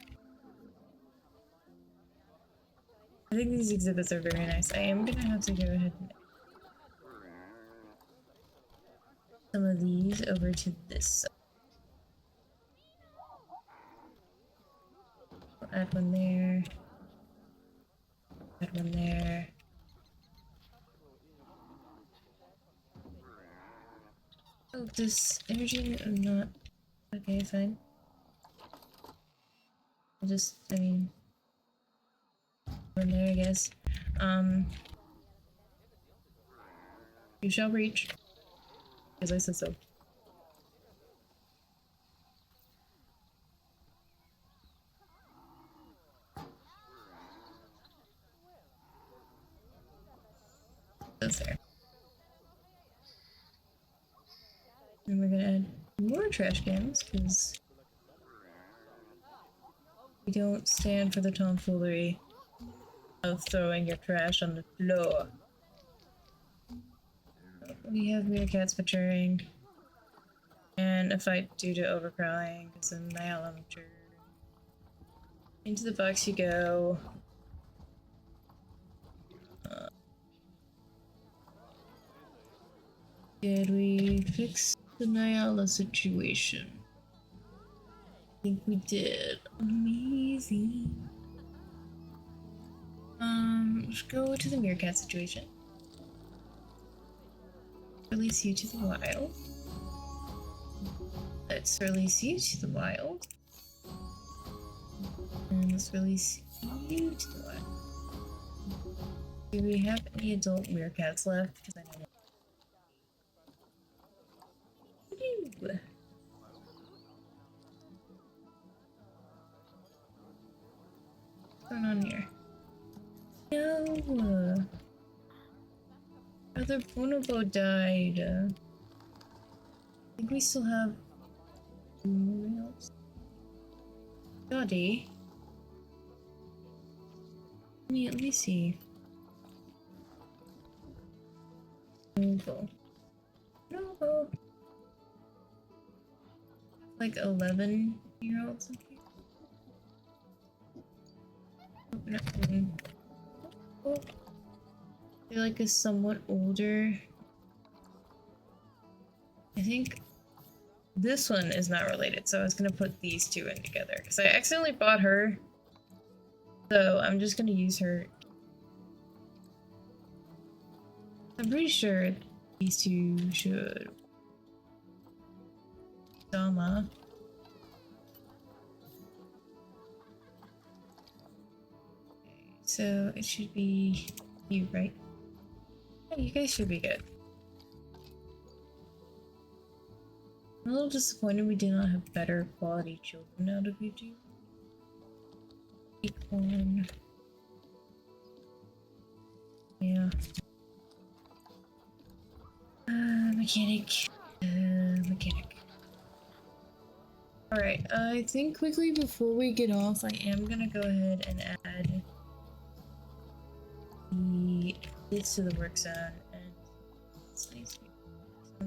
Speaker 1: I think these exhibits are very nice. I am gonna have to go ahead and some of these over to this side. I'll add one there. Add one there. Oh, this energy, I'm not. Okay, fine. I'll just, I mean, one there, I guess. You shall reach. As I said so. That's there. And we're gonna add more trash cans, because we don't stand for the tomfoolery of throwing your trash on the floor. We have meerkats maturing, and a fight due to overcrowding because of male immature. Into the box you go. Did we fix the Nyala situation? I think we did. Amazing. Let's go to the meerkat situation. Release you to the wild. Let's release you to the wild. And let's release you to the wild. Do we have any adult meerkats left? Because I know. What's going on here? No! Other bonobo died. I think we still have males. Dottie. Let me see. Bonobo. Bonobo. Like 11-year-olds in here. Oh, they're like a somewhat older. I think this one is not related, so I was gonna put these 2 in together because I accidentally bought her. So I'm just gonna use her. I'm pretty sure these 2 should. Dama. So it should be you, right? Yeah, you guys should be good. I'm a little disappointed we did not have better quality children out of YouTube. Acorn. Yeah. Mechanic. Mechanic. Alright, I think quickly before we get off, I am gonna go ahead and add the bits to the work zone and space. I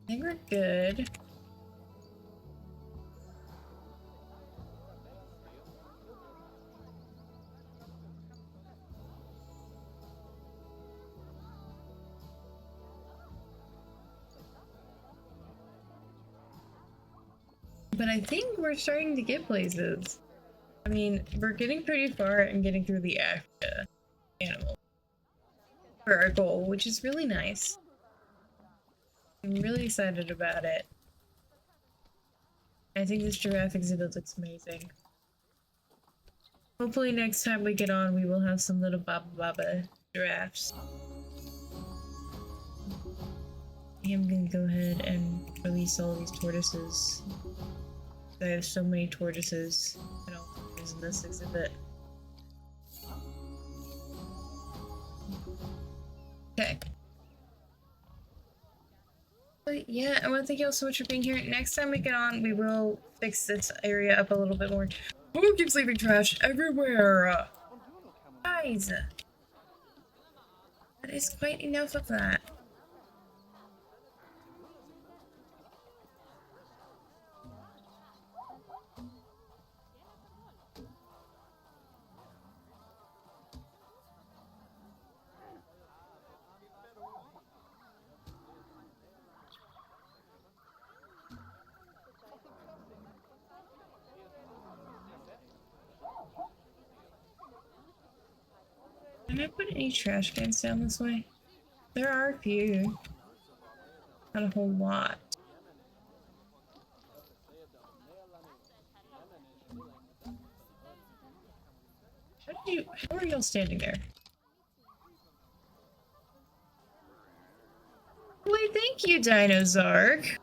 Speaker 1: think we're good. But I think we're starting to get places. I mean, we're getting pretty far and getting through the Africa animal for our goal, which is really nice. I'm really excited about it. I think this giraffe exhibit looks amazing. Hopefully next time we get on, we will have some little baba giraffes. I'm gonna go ahead and release all these tortoises. I have so many tortoises. I don't use in this exhibit. Okay. But yeah, I want to thank you all so much for being here. Next time we get on, we will fix this area up a little bit more. Who keeps leaving trash everywhere? Guys! That is quite enough of that. Can I put any trash cans down this way? There are a few. Not a whole lot. How are y'all standing there? Wait, thank you, Dinozark.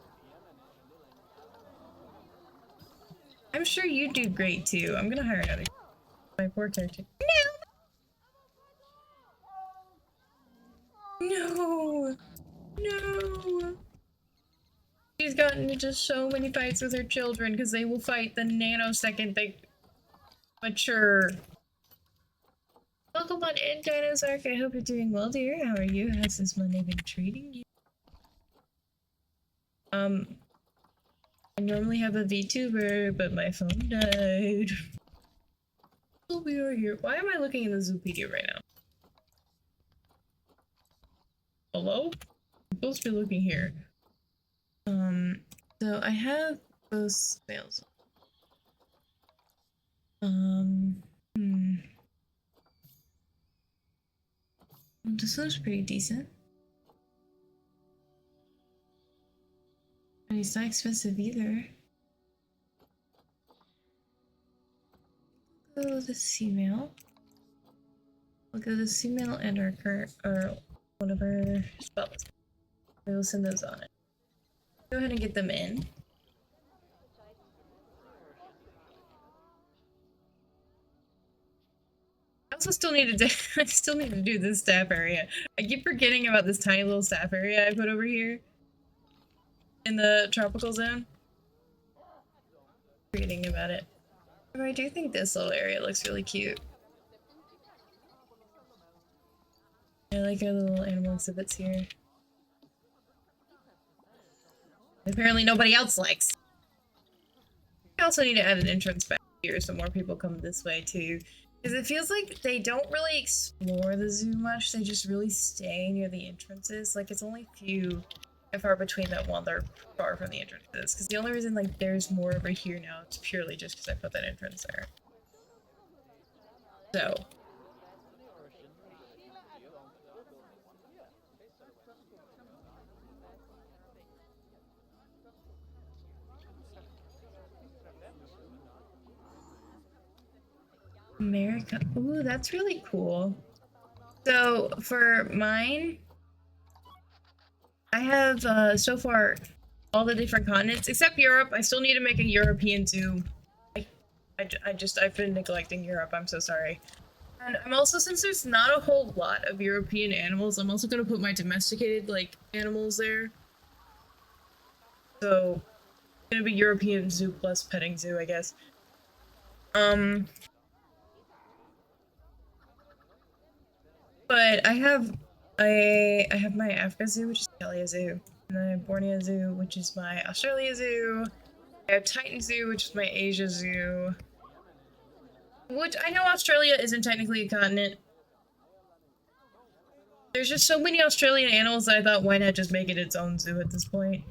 Speaker 1: I'm sure you do great too. I'm gonna hire another. My poor character. No! No! She's gotten into so many fights with her children because they will fight the nanosecond they mature. Welcome on in, Dinozark. I hope you're doing well, dear. How are you? How's this Monday been treating you? I normally have a VTuber, but my phone died. So we are here. Why am I looking in the Zoopedia right now? Hello? I'm supposed to be looking here. So I have both snails. This looks pretty decent. And it's not expensive either. Go with the female. We'll go with the female and our current, or one of our spells. We will send those on it. Go ahead and get them in. I also still need to I still need to do this staff area. I keep forgetting about this tiny little staff area I put over here in the tropical zone. Forgetting about it. But I do think this little area looks really cute. I like our little animal exhibits here. Apparently nobody else likes. I also need to add an entrance back here so more people come this way too. Because it feels like they don't really explore the zoo much, they just really stay near the entrances. Like, it's only few and far between that wander far from the entrances. Because the only reason, like, there's more over here now, it's purely just because I put that entrance there. So. America. Ooh, that's really cool. So for mine, I have so far all the different continents, except Europe. I still need to make a European zoo. I've been neglecting Europe. I'm so sorry. And I'm also, since there's not a whole lot of European animals, I'm also gonna put my domesticated, like, animals there. So, it's gonna be European zoo plus petting zoo, I guess. But I have my Africa zoo, which is Australia zoo. And then I have Borneo zoo, which is my Australia zoo. I have Titan zoo, which is my Asia zoo. Which, I know Australia isn't technically a continent. There's just so many Australian animals that I thought, why not just make it its own zoo at this point?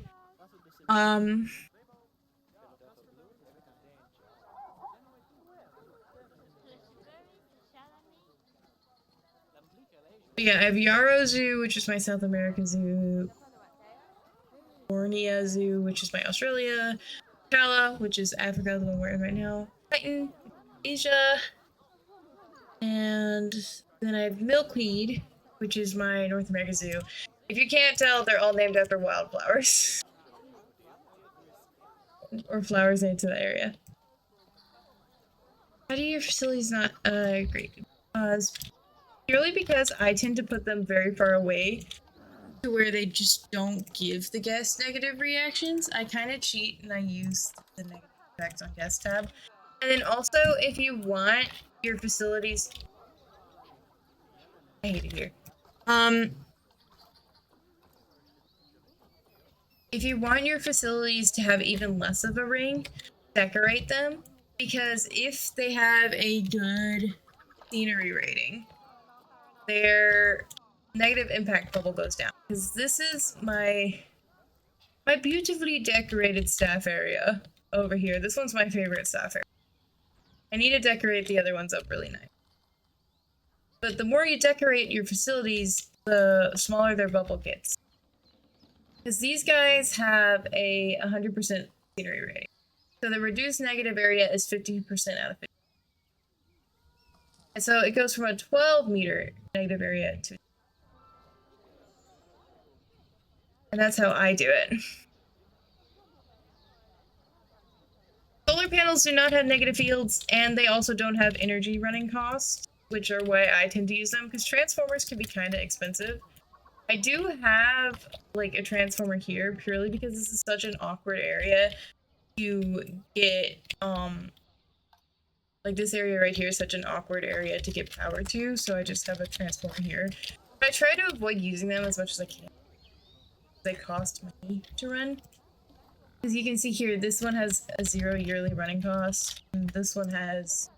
Speaker 1: Yeah, I have Yarrow Zoo, which is my South America zoo. Borneo Zoo, which is my Australia. Kala, which is Africa, the one we're in right now. Titan, Asia. And then I have Milkweed, which is my North America zoo. If you can't tell, they're all named after wildflowers. Or flowers named to the area. How do your facilities not great? Purely because I tend to put them very far away to where they just don't give the guests negative reactions. I kind of cheat and I use the negative effects on guest tab. And then also, if you want your facilities, I hate it here. If you want your facilities to have even less of a ring, decorate them, because if they have a good scenery rating, their negative impact bubble goes down. Because this is my beautifully decorated staff area over here. This one's my favorite staff area. I need to decorate the other ones up really nice. But the more you decorate your facilities, the smaller their bubble gets. Because these guys have a 100% scenery rating. So the reduced negative area is 50% out of 50. And so it goes from a 12-meter negative area to... And that's how I do it. Solar panels do not have negative fields, and they also don't have energy running costs, which are why I tend to use them, because transformers can be kind of expensive. I do have, like, a transformer here, purely because this is such an awkward area to get, like, this area right here is such an awkward area to get power to, so I just have a transformer here. But I try to avoid using them as much as I can. They cost money to run. As you can see here, this one has a 0 yearly running cost, and this one has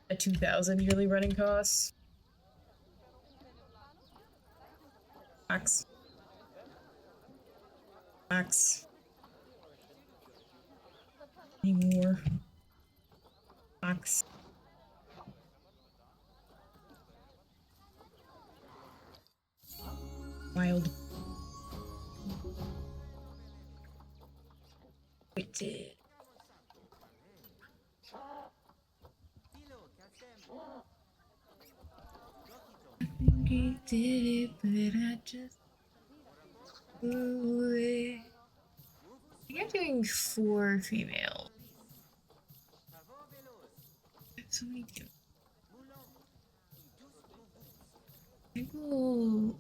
Speaker 1: a 2,000 yearly running cost. Max. Max. Any more? Max. Wild. We did. I think he did it, but I just blew it. I think I'm doing 4 females. So many cute. Cool.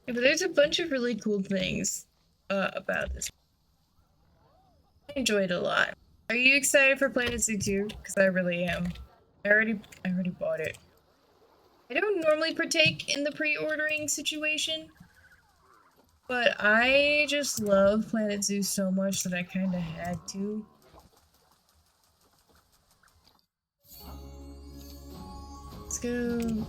Speaker 1: Yeah, but there's a bunch of really cool things about this. I enjoyed it a lot. Are you excited for Planet Zoo 2? Because I really am. I already bought it. I don't normally partake in the pre-ordering situation, but I just love Planet Zoo so much that I kind of had to. Let's go.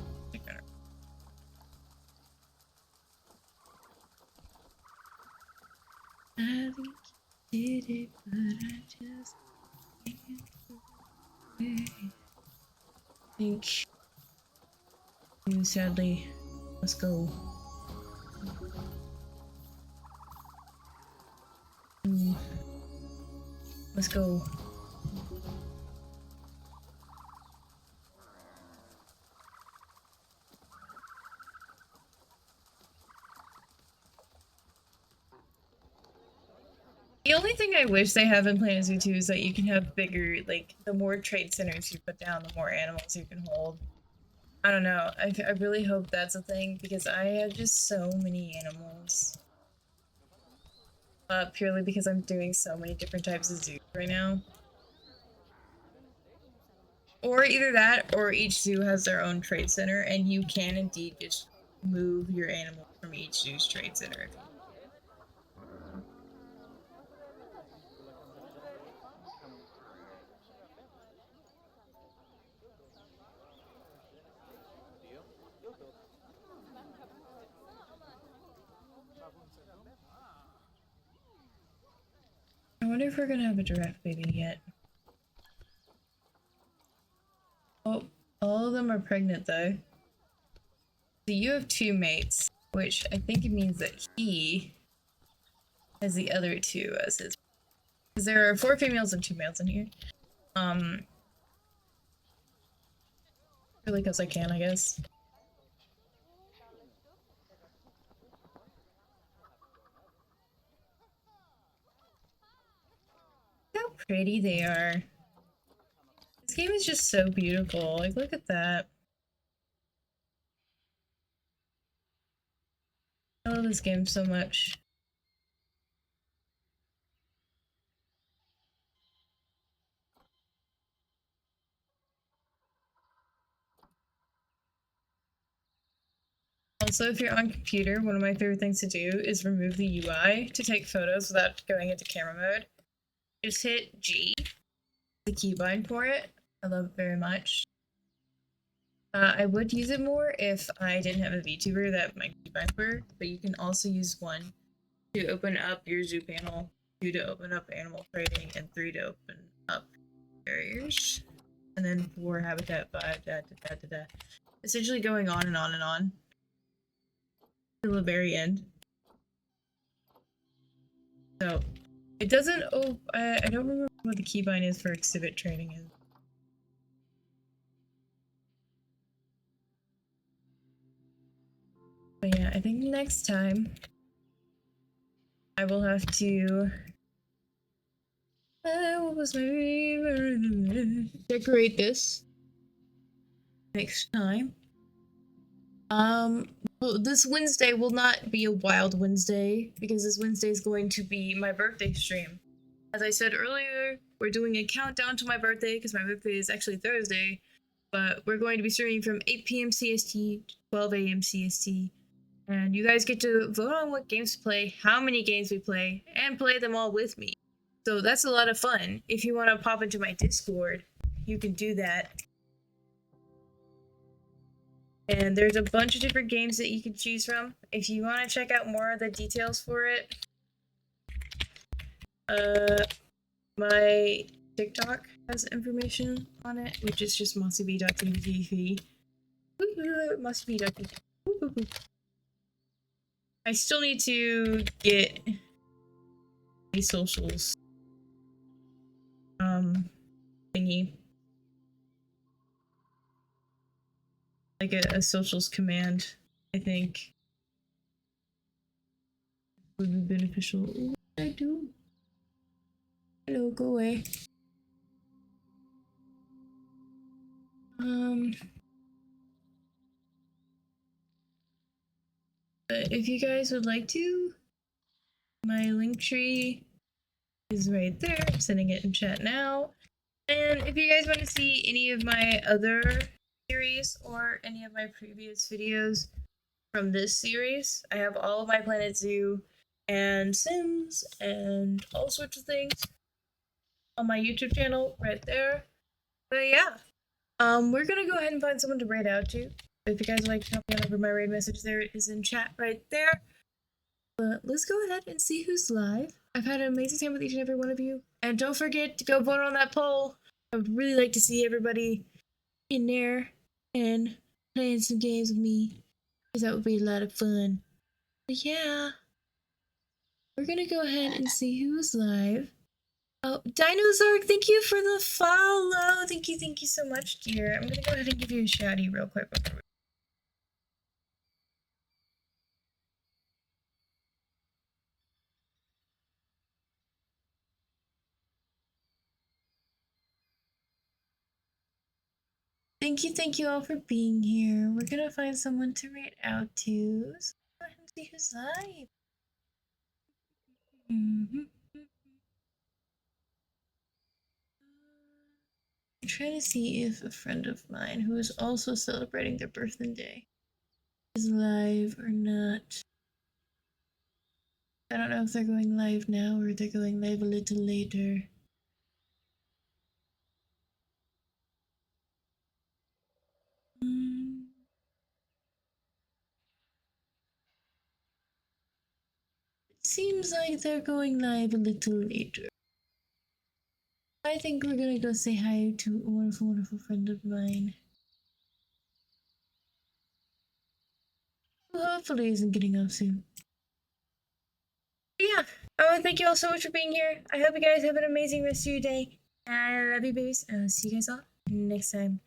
Speaker 1: I think you did it, but I just can't wait. I think you sadly must go. Let's go. only thing I wish they have in Planet Zoo 2 is that you can have bigger, like, the more trade centers you put down, the more animals you can hold. I don't know. I really hope that's a thing because I have just so many animals. Purely because I'm doing so many different types of zoos right now. Or either that, or each zoo has their own trade center, and you can indeed just move your animals from each zoo's trade center. I wonder if we're gonna have a giraffe baby yet. Oh, all of them are pregnant though. So you have 2 mates, which I think it means that he has the other 2 as his. Because there are 4 females and 2 males in here. Really because I can, I guess. Look how pretty they are. This game is just so beautiful. Like, look at that. I love this game so much. Also, if you're on computer, one of my favorite things to do is remove the UI to take photos without going into camera mode. Just hit G, the keybind for it. I love it very much. I would use it more if I didn't have a VTuber that my keybinds were, but you can also use 1 to open up your zoo panel, 2 to open up animal trading, and 3 to open up barriers, and then 4 habitat, 5, essentially going on and on and on till the very end. So it doesn't. Oh, I don't remember what the keybind is for exhibit trading is. But yeah, I think next time I will have to. What was my decorate this next time? Well, this Wednesday will not be a wild Wednesday because this Wednesday is going to be my birthday stream. As I said earlier, we're doing a countdown to my birthday because my birthday is actually Thursday, but we're going to be streaming from 8 p.m. CST to 12 a.m. CST. And you guys get to vote on what games to play, how many games we play, and play them all with me. So that's a lot of fun. If you want to pop into my Discord, you can do that. And there's a bunch of different games that you can choose from. If you want to check out more of the details for it, my TikTok has information on it, which is just mossyb.tv. Mossyb.tv. I still need to get a socials thingy. Like a socials command, I think would be beneficial. What did I do? Hello, go away. But if you guys would like to, my link tree is right there. I'm sending it in chat now. And if you guys want to see any of my other series or any of my previous videos from this series, I have all of my Planet Zoo and Sims and all sorts of things on my YouTube channel right there. But yeah, we're gonna go ahead and find someone to raid out to. If you guys would like to help me out over my raid message, there it is in chat right there. But let's go ahead and see who's live. I've had an amazing time with each and every one of you. And don't forget to go vote on that poll. I would really like to see everybody in there and playing some games with me, because that would be a lot of fun. But yeah, we're gonna go ahead and see who's live. Oh, Dinosaur, thank you for the follow. Thank you so much, dear. I'm gonna go ahead and give you a shouty real quick before we... thank you all for being here. We're gonna find someone to read out to. So go ahead and see who's live. I'm trying to see if a friend of mine who is also celebrating their birthday is live or not. I don't know if they're going live now or they're going live a little later. It seems like they're going live a little later. I think we're gonna go say hi to a wonderful, wonderful friend of mine. Who hopefully isn't getting off soon. But yeah, I want to thank you all so much for being here. I hope you guys have an amazing rest of your day. And I love you, babies. And I'll see you guys all next time.